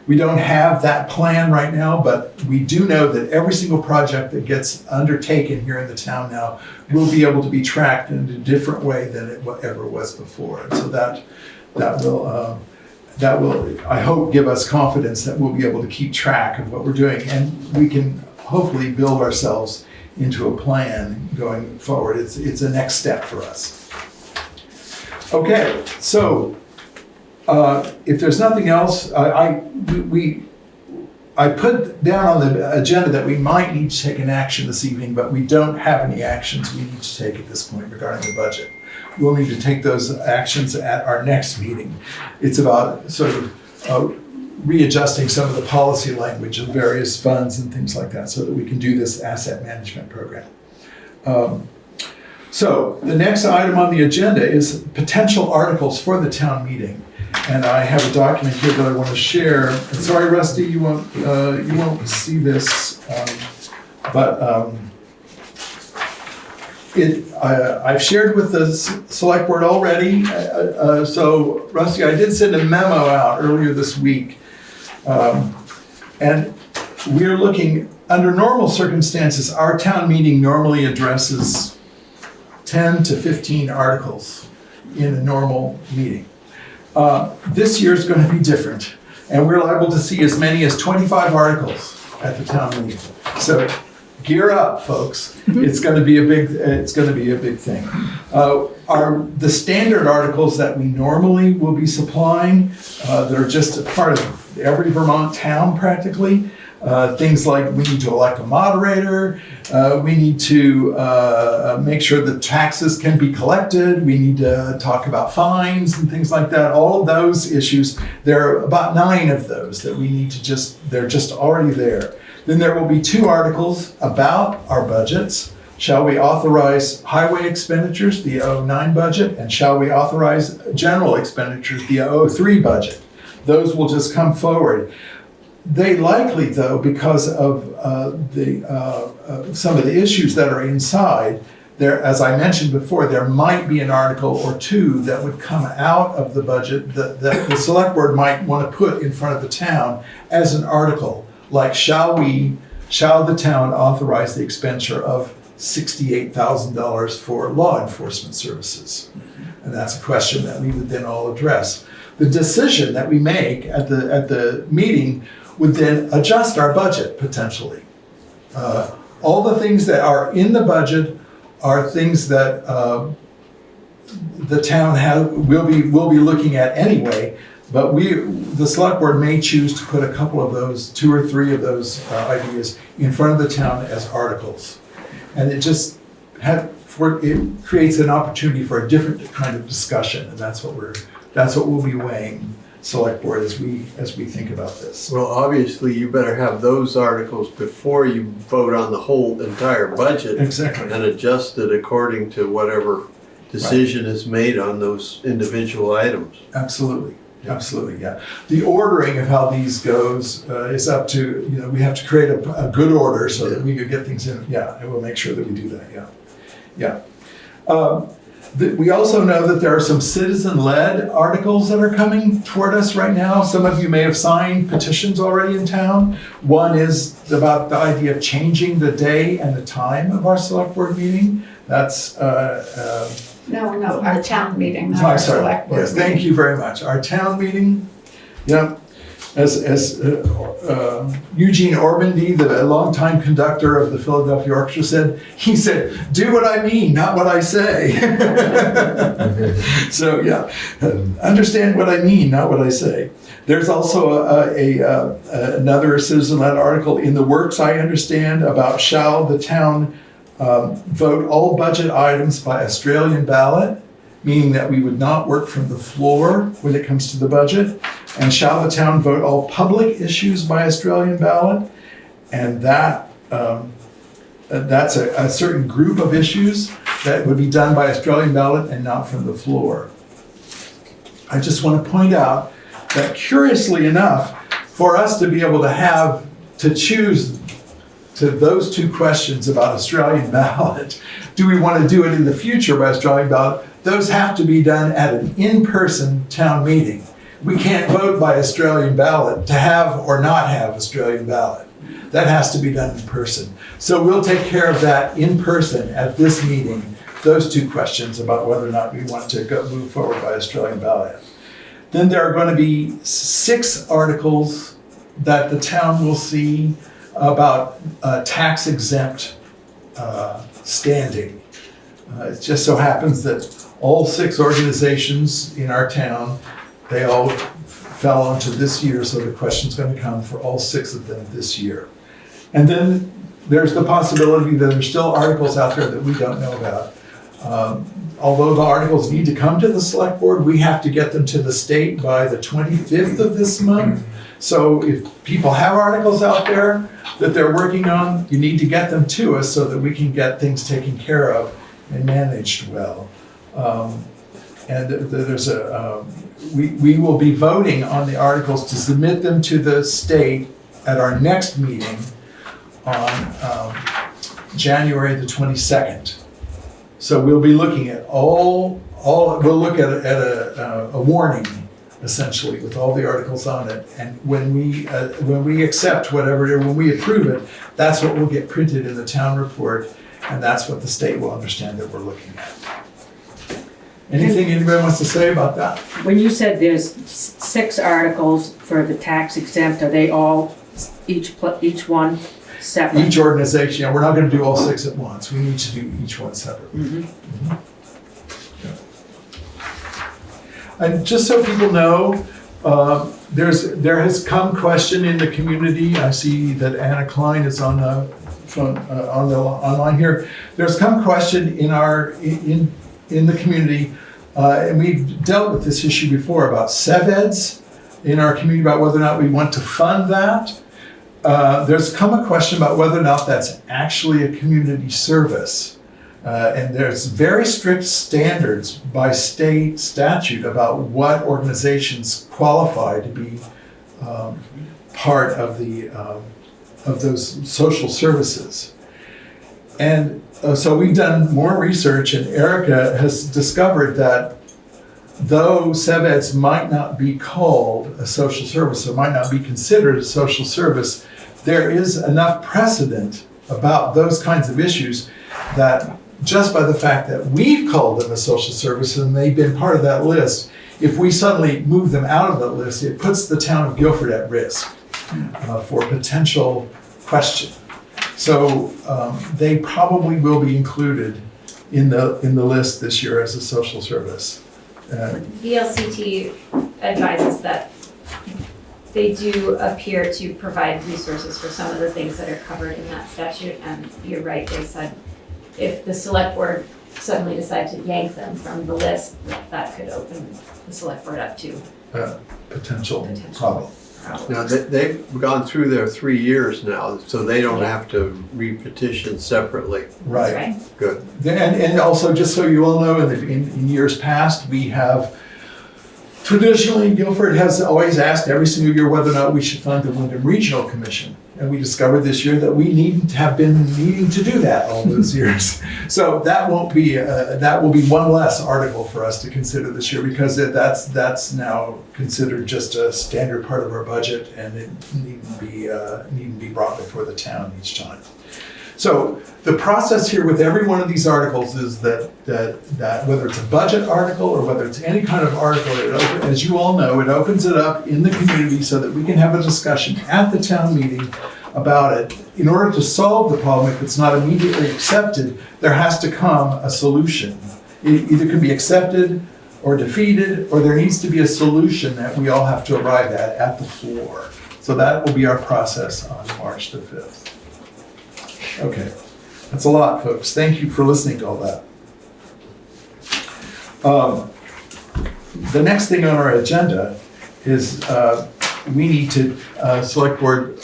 We don't have that plan right now, but we do know that every single project that gets undertaken here in the town now will be able to be tracked in a different way than it ever was before. And so that will, I hope, give us confidence that we'll be able to keep track of what we're doing, and we can hopefully build ourselves into a plan going forward. It's a next step for us. Okay, so if there's nothing else, I put down on the agenda that we might need to take an action this evening, but we don't have any actions we need to take at this point regarding the budget. We'll need to take those actions at our next meeting. It's about sort of readjusting some of the policy language of various funds and things like that so that we can do this asset management program. So the next item on the agenda is potential articles for the town meeting. And I have a document here that I want to share. And sorry, Rusty, you won't see this, but I've shared with the select board already. So, Rusty, I did send a memo out earlier this week, and we're looking under normal circumstances. Our town meeting normally addresses 10 to 15 articles in a normal meeting. This year is going to be different, and we're liable to see as many as 25 articles at the town meeting. So gear up, folks. It's going to be a big thing. The standard articles that we normally will be supplying, that are just a part of every Vermont town practically. Things like we need to elect a moderator, we need to make sure that taxes can be collected, we need to talk about fines and things like that. All of those issues, there are about 9 of those that we need to they're just already there. Then there will be 2 articles about our budgets. Shall we authorize highway expenditures, the 09 budget, and shall we authorize general expenditures, the 03 budget? Those will just come forward. They likely, though, because of some of the issues that are inside, there, as I mentioned before, there might be an article or 2 that would come out of the budget that the select board might want to put in front of the town as an article, like shall the town authorize the expenditure of $68,000 for law enforcement services? And that's a question that we would then all address. The decision that we make at the meeting would then adjust our budget potentially. All the things that are in the budget are things that the town will be looking at anyway, but the select board may choose to put a couple of those, 2 or 3 of those ideas in front of the town as articles. And it just it creates an opportunity for a different kind of discussion, and that's what we'll be weighing, select board, as we think about this. Well, obviously, you better have those articles before you vote on the whole entire budget. Exactly. And adjust it according to whatever decision is made on those individual items. Absolutely. Absolutely, yeah. The ordering of how these goes is up to, we have to create a good order so that we could get things in. Yeah, and we'll make sure that we do that, yeah. We also know that there are some citizen-led articles that are coming toward us right now. Some of you may have signed petitions already in town. One is about the idea of changing the day and the time of our select board meeting. That's No, our town meeting, not our I'm sorry. select board Yes, thank you very much. Our town meeting, yeah. As Eugene Ormandy, the longtime conductor of the Philadelphia Orchestra, said, he said, "Do what I mean, not what I say." So yeah, understand what I mean, not what I say. There's also another citizen-led article in the works, I understand, about shall the town vote all budget items by Australian ballot, meaning that we would not work from the floor when it comes to the budget. And shall the town vote all public issues by Australian ballot? And that's a certain group of issues that would be done by Australian ballot and not from the floor. I just want to point out that, curiously enough, for us to be able to choose to those 2 questions about Australian ballot, do we want to do it in the future by Australian ballot? Those have to be done at an in-person town meeting. We can't vote by Australian ballot to have or not have Australian ballot. That has to be done in person. So we'll take care of that in person at this meeting, those 2 questions about whether or not we want to move forward by Australian ballot. Then there are going to be 6 articles that the town will see about tax exempt standing. It just so happens that all 6 organizations in our town, they all fell onto this year, so the question's going to come for all 6 of them this year. And then there's the possibility that there's still articles out there that we don't know about. Although the articles need to come to the select board, we have to get them to the state by the 25th of this month. So if people have articles out there that they're working on, you need to get them to us so that we can get things taken care of and managed well. And there's we will be voting on the articles to submit them to the state at our next meeting on January the 22nd. So we'll be looking at we'll look at a warning, essentially, with all the articles on it. And when we accept when we approve it, that's what will get printed in the town report, and that's what the state will understand that we're looking at. Anything anybody wants to say about that? When you said there's 6 articles for the tax exempt, are they all, each one separate? Each organization, yeah, we're not going to do all 6 at once. We need to do each one separately. Mm-hmm. Yeah. And just so people know, there has come question in the community. I see that Anna Klein is on the online here. There's come question in the community, and we've dealt with this issue before about SEVEDs in our community, about whether or not we want to fund that. There's come a question about whether or not that's actually a community service. And there's very strict standards by state statute about what organizations qualify to be part of those social services. And so we've done more research, and Erica has discovered that though SEVEDs might not be called a social service or might not be considered a social service, there is enough precedent about those kinds of issues that just by the fact that we've called them a social service and they've been part of that list, if we suddenly move them out of that list, it puts the town of Guilford at risk. for potential question. So they probably will be included in the list this year as a social service. VLCT advises that they do appear to provide resources for some of the things that are covered in that statute, and you're right, they said if the select board suddenly decide to yank them from the list, that could open the select board up to potential problem. Now, they've gone through their 3 years now, so they don't have to re-petition separately. Right. Good. And also, just so you all know, in years past, we have traditionally, Guilford has always asked every single year whether or not we should fund the Wyndham Regional Commission. And we discovered this year that we needn't have been needing to do that all those years. So that will be one less article for us to consider this year, because that's now considered just a standard part of our budget, and it needn't be brought before the town each time. So the process here with every one of these articles is that whether it's a budget article or whether it's any kind of article, as you all know, it opens it up in the community so that we can have a discussion at the town meeting about it. In order to solve the problem, if it's not immediately accepted, there has to come a solution. It either can be accepted or defeated, or there needs to be a solution that we all have to arrive at the floor. So that will be our process on March the 5th. Okay, that's a lot, folks. Thank you for listening to all that. The next thing on our agenda is we need to, select board,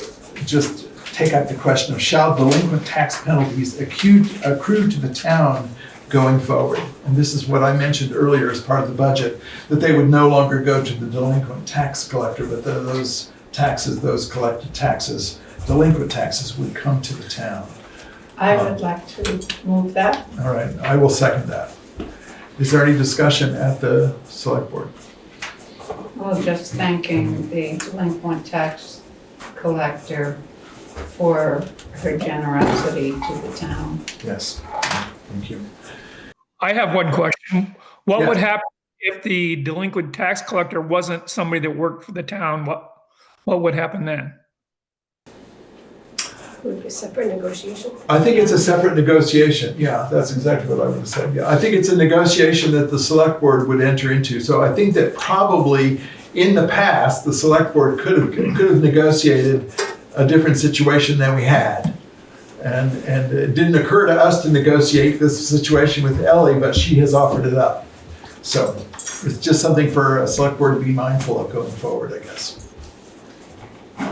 just take up the question of shall delinquent tax penalties accrue to the town going forward? And this is what I mentioned earlier as part of the budget, that they would no longer go to the delinquent tax collector, but those taxes, those collected taxes, delinquent taxes would come to the town. I would like to move that. All right, I will second that. Is there any discussion at the select board? Well, just thanking the delinquent tax collector for her generosity to the town. Yes, thank you. I have one question. What would Yes. happen if the delinquent tax collector wasn't somebody that worked for the town? What would happen then? Would be a separate negotiation. I think it's a separate negotiation. Yeah, that's exactly what I would have said. Yeah, I think it's a negotiation that the select board would enter into. So I think that probably in the past, the select board could have negotiated a different situation than we had. And it didn't occur to us to negotiate this situation with Ellie, but she has offered it up. So it's just something for a select board to be mindful of going forward, I guess.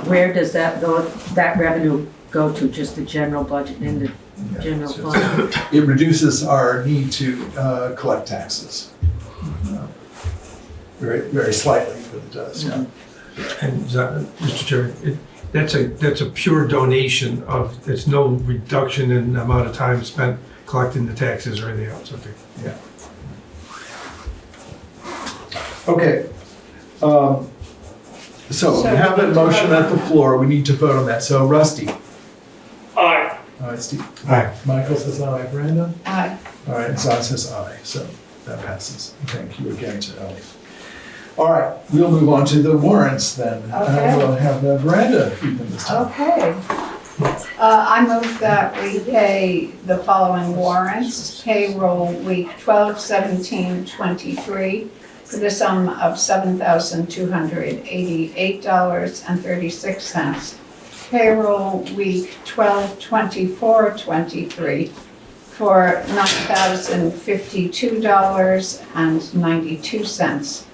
Where does that revenue go to? Just the general budget and the general fund? It reduces our need to collect taxes. Very, very slightly, but it does, yeah. And Mr. Chairman, that's a pure donation of, there's no reduction in the amount of time spent collecting the taxes or anything else, okay? Yeah. Okay. So we have a motion at the floor. We need to vote on that. So Rusty. Aye. All right, Steve. Aye. Michael says aye. Brenda? Aye. All right, Zod says aye. So that passes. Thank you again to Ellie. All right, we'll move on to the warrants then. Okay. We'll have Miranda read them this time. Okay. I move that we pay the following warrants. Payroll week 12/17/23 for the sum of $7,288.36. Payroll week 12/24/23 for $9,052.92.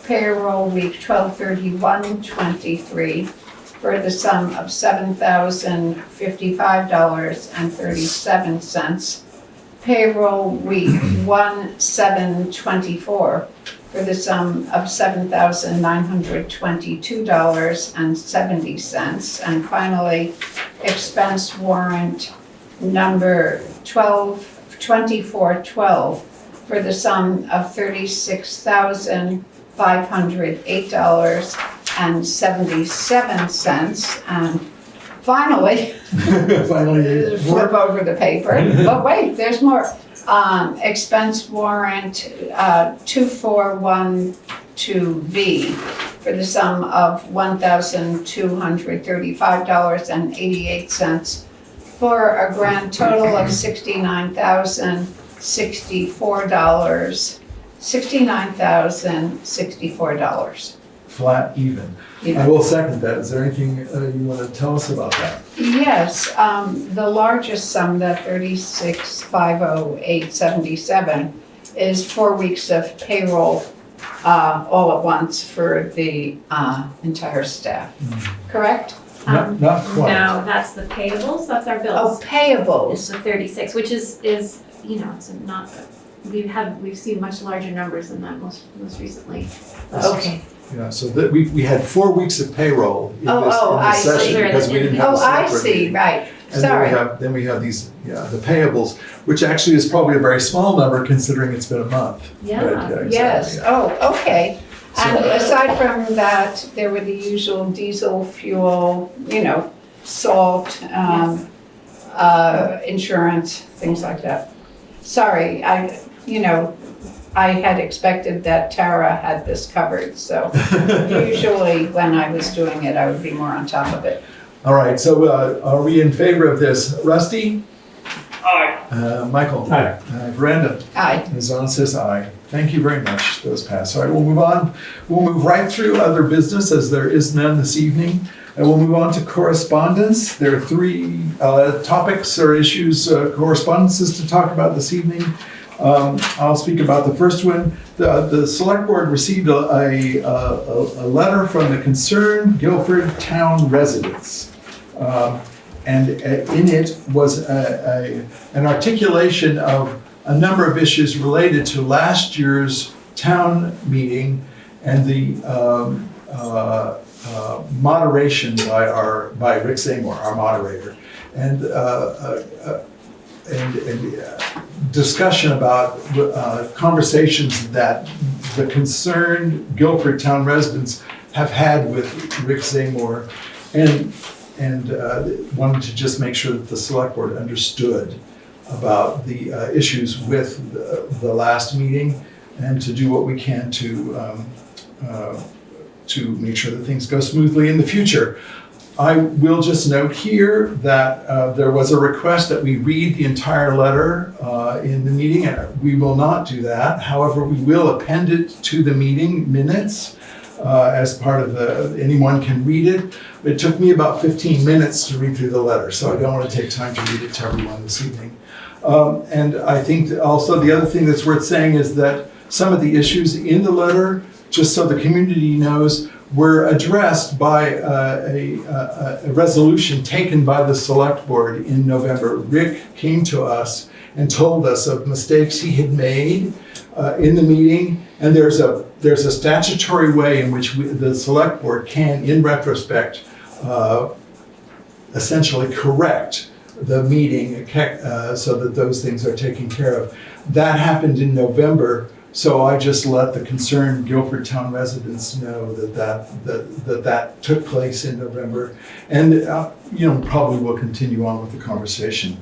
Payroll week 12/31/23 for the sum of $7,055.37. Payroll week 1/7/24 for the sum of $7,922.70. And finally, expense warrant number 2412 for the sum of $36,508.77. And finally, Finally, flip over the paper, but wait, there's more. Expense warrant 2412V for for the sum of $1,235.88 for a grand total of $69,064. Flat even. I will second that. Is there anything you want to tell us about that? Yes, the largest sum, the $36,508.77, is 4 weeks of payroll all at once for the entire staff, correct? Not quite. No, that's the payables, that's our Oh, bills. It's payables. the 36, which is, it's not, we've seen much larger numbers than that most recently. Okay. Yeah, so that we had 4 weeks of payroll in Oh, this I see. session because we didn't have a Oh, I select board see, meeting. right. And Sorry. then we have these, the payables, which actually is probably a very small number considering it's been a month. Yeah. But, exactly, Yes, yeah. oh, okay. And So- aside from that, there were the usual diesel, fuel, salt, insurance, things like that. Sorry, I had expected that Tara had this covered, so usually when I was doing it, I would be more on top of it. All right, so are we in favor of this? Rusty? Aye. Michael? Aye. Brenda? Aye. Ms. Zona says aye. Thank you very much. Those pass. All right, we'll move on. We'll move right through other business as there is none this evening. And we'll move on to correspondence. There are 3 topics or issues, correspondences to talk about this evening. I'll speak about the first one. The Select Board received a letter from the concerned Guilford town residents. And in it was an articulation of a number of issues related to last year's town meeting and the moderation by Rick Seymour, our moderator, and discussion about conversations that the concerned Guilford town residents have had with Rick Seymour, and wanted to just make sure that the Select Board understood about the issues with the last meeting, and to do what we can to make sure that things go smoothly in the future. I will just note here that there was a request that we read the entire letter in the meeting, and we will not do that. However, we will append it to the meeting minutes as part of anyone can read it. It took me about 15 minutes to read through the letter, so I don't want to take time to read it to everyone this evening. And I think that also the other thing that's worth saying is that some of the issues in the letter, just so the community knows, were addressed by a resolution taken by the Select Board in November. Rick came to us and told us of mistakes he had made in the meeting, and there's a statutory way in which the Select Board can, in retrospect, essentially correct the meeting so that those things are taken care of. That happened in November. So I just let the concerned Guilford town residents know that took place in November, and probably will continue on with the conversation.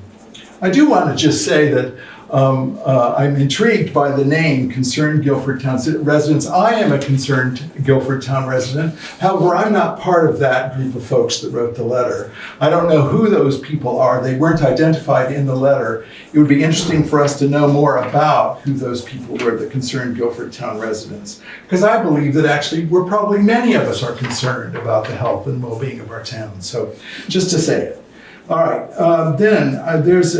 I do want to just say that I'm intrigued by the name Concerned Guilford Town Residents. I am a concerned Guilford Town resident. However, I'm not part of that group of folks that wrote the letter. I don't know who those people are. They weren't identified in the letter. It would be interesting for us to know more about who those people were, the concerned Guilford Town residents. Because I believe that actually many of us are concerned about the health and well-being of our town. So just to say it. All right, then there's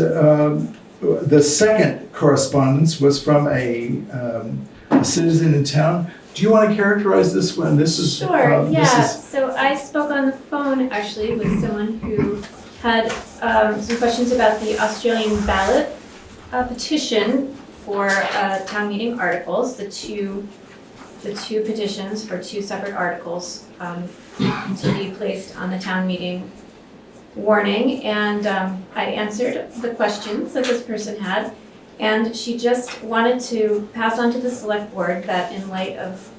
the second correspondence was from a citizen in town. Do you want to characterize this one? This is Sure, yeah. So I spoke on the phone actually with someone who had some questions about the Australian ballot petition for town meeting articles, the two petitions for 2 separate articles to be placed on the town meeting warning, and I answered the questions that this person had, and she just wanted to pass on to the Select Board that in light of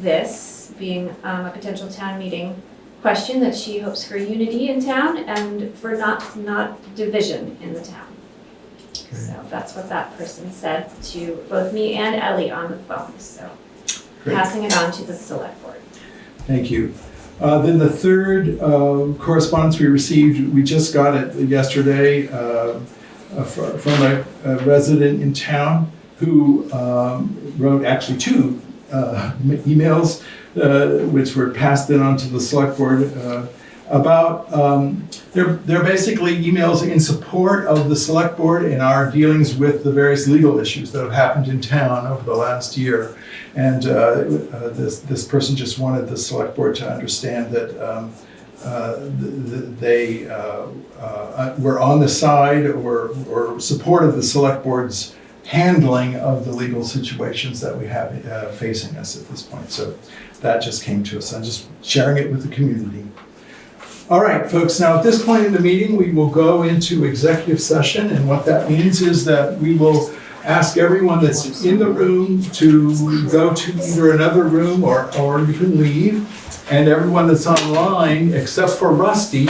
this being a potential town meeting question, that she hopes for unity in town and for not division in the town. Okay. So that's what that person said to both me and Ellie on the phone, so great. Passing it on to the Select Board. Thank you. Then the third correspondence we received, we just got it yesterday from a resident in town who wrote actually two emails which were passed then on to the select board about they're basically emails in support of the select board in our dealings with the various legal issues that have happened in town over the last year. And this person just wanted the select board to understand that they were on the side or supported the select board's handling of the legal situations that we have facing us at this point. So that just came to us. I'm just sharing it with the community. All right, folks, now at this point in the meeting, we will go into executive session. And what that means is that we will ask everyone that's in the room to go to either another room or you can leave. And everyone that's online, except for Rusty,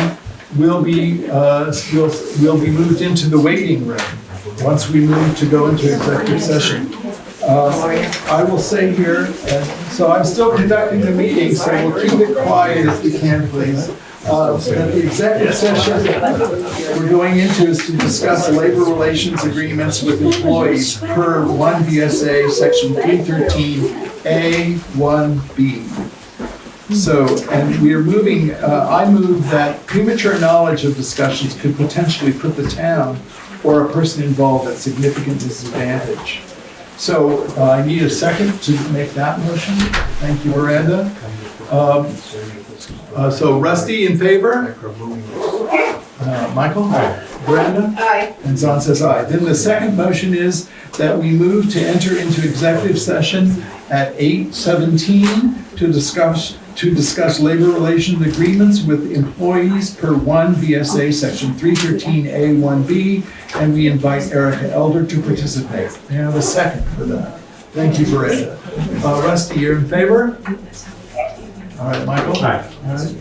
will be moved into the waiting room once we move to go into executive session. I will say here, so I'm still conducting the meeting, so we'll keep it quiet if we can, please. The executive session we're going into is to discuss labor relations agreements with employees per 1 VSA section 313A1B. So, and we are moving, I move that premature knowledge of discussions could potentially put the town or a person involved at significant disadvantage. So I need a second to make that motion. Thank you, Miranda. So Rusty in favor? Michael? Aye. Miranda? Aye. And Zon says aye. Then the second motion is that we move to enter into executive session at 8:17 to discuss labor relations agreements with employees per 1 VSA section 313A1B, and we invite Erica Elder to participate. May I have a second for that? Thank you, Miranda. Rusty, you're in favor? All right, Michael? Aye. All right.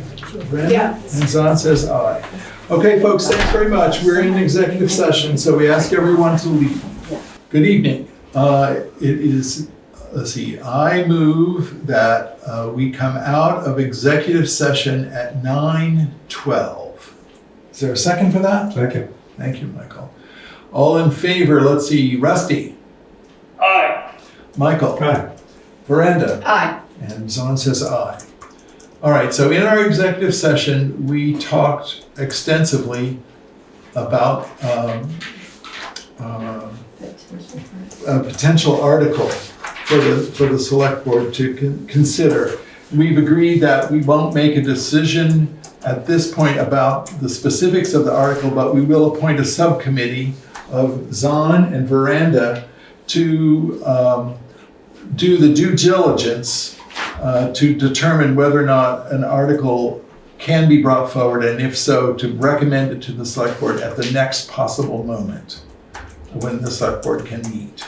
Brandon? Yeah. And Zon says aye. Okay, folks, thanks very much. We're in executive session, so we ask everyone to leave. Good evening. It is, let's see, I move that we come out of executive session at 9:12. Is there a second for that? Second. Thank you, Michael. All in favor, let's see, Rusty? Aye. Michael? Aye. Miranda? Aye. And Zon says aye. All right, so in our executive session, we talked extensively about a potential article for the select board to consider. We've agreed that we won't make a decision at this point about the specifics of the article, but we will appoint a subcommittee of Zon and Veranda to do the due diligence to determine whether or not an article can be brought forward, and if so, to recommend it to the select board at the next possible moment when the select board can meet.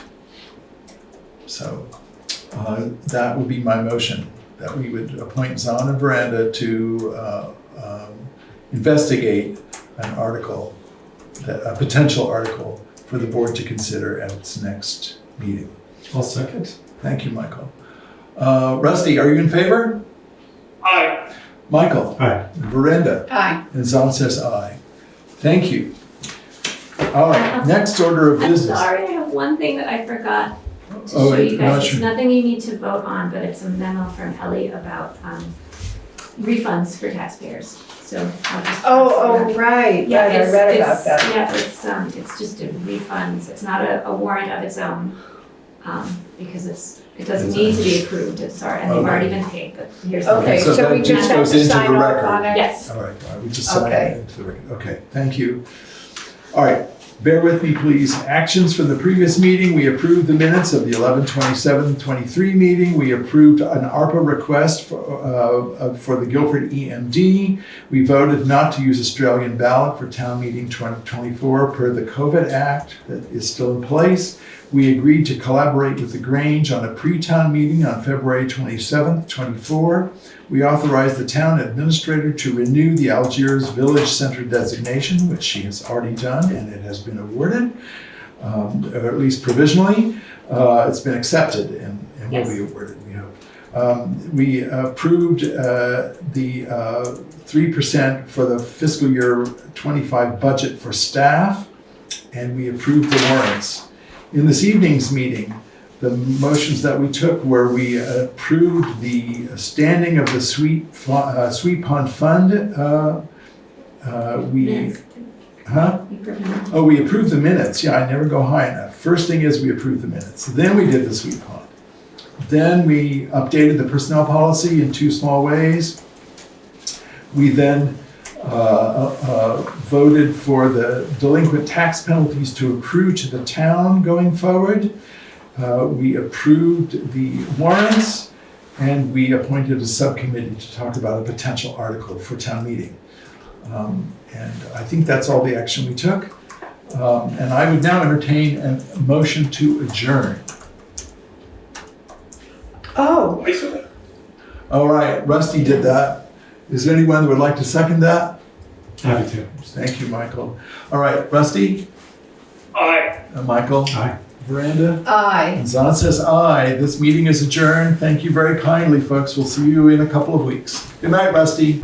So that would be my motion, that we would appoint Zon and Veranda to investigate an article, a potential article for the board to consider at its next meeting. I'll second. Thank you, Michael. Rusty, are you in favor? Aye. Michael? Aye. Veranda? Aye. And Zon says aye. Thank you. All right, next order of I'm business. sorry, I have one thing that I forgot to Oh, show you not guys. sure. It's nothing you need to vote on, but it's a memo from Ellie about refunds for taxpayers. So I'll just. Oh, right. Yeah, Right, I it's, read about it's, that. yeah, it's just a refunds. It's not a warrant of its own, because it doesn't need to be approved. It's already, and they've already been paid, but here's the. Okay, So so we that just just have goes to into sign the off record. on it? Yes. All right, we just sign Okay. it into the record. Okay, thank you. All right, bear with me, please. Actions from the previous meeting. We approved the minutes of the 11/27/23 meeting. We approved an ARPA request for the Guilford EMD. We voted not to use Australian ballot for town meeting 2024 per the COVID Act that is still in place. We agreed to collaborate with the Grange on a pre-town meeting on February 27th, 24. We authorized the town administrator to renew the Algiers Village Center designation, which she has already done, and it has been awarded, or at least provisionally. It's been accepted and will be awarded, we hope. We approved the 3% for the fiscal year 25 budget for staff, and we approved the warrants. In this evening's meeting, the motions that we took were we approved the standing of the Sweet Pond Fund. We approved the minutes. Yeah, I never go high enough. First thing is we approved the minutes. Then we did the Sweet Pond. Then we updated the personnel policy in 2 small ways. We then voted for the delinquent tax penalties to accrue to the town going forward. We approved the warrants, and we appointed a subcommittee to talk about a potential article for town meeting. And I think that's all the action we took. And I would now entertain a motion to adjourn. Oh, All right, Rusty did that. Is there anyone that would like to second that? Happy to. Thank you, Michael. All right, Rusty? Aye. Michael? Aye. Veranda? Aye. And Zan says aye. This meeting is adjourned. Thank you very kindly, folks. We'll see you in a couple of weeks. Good night, Rusty.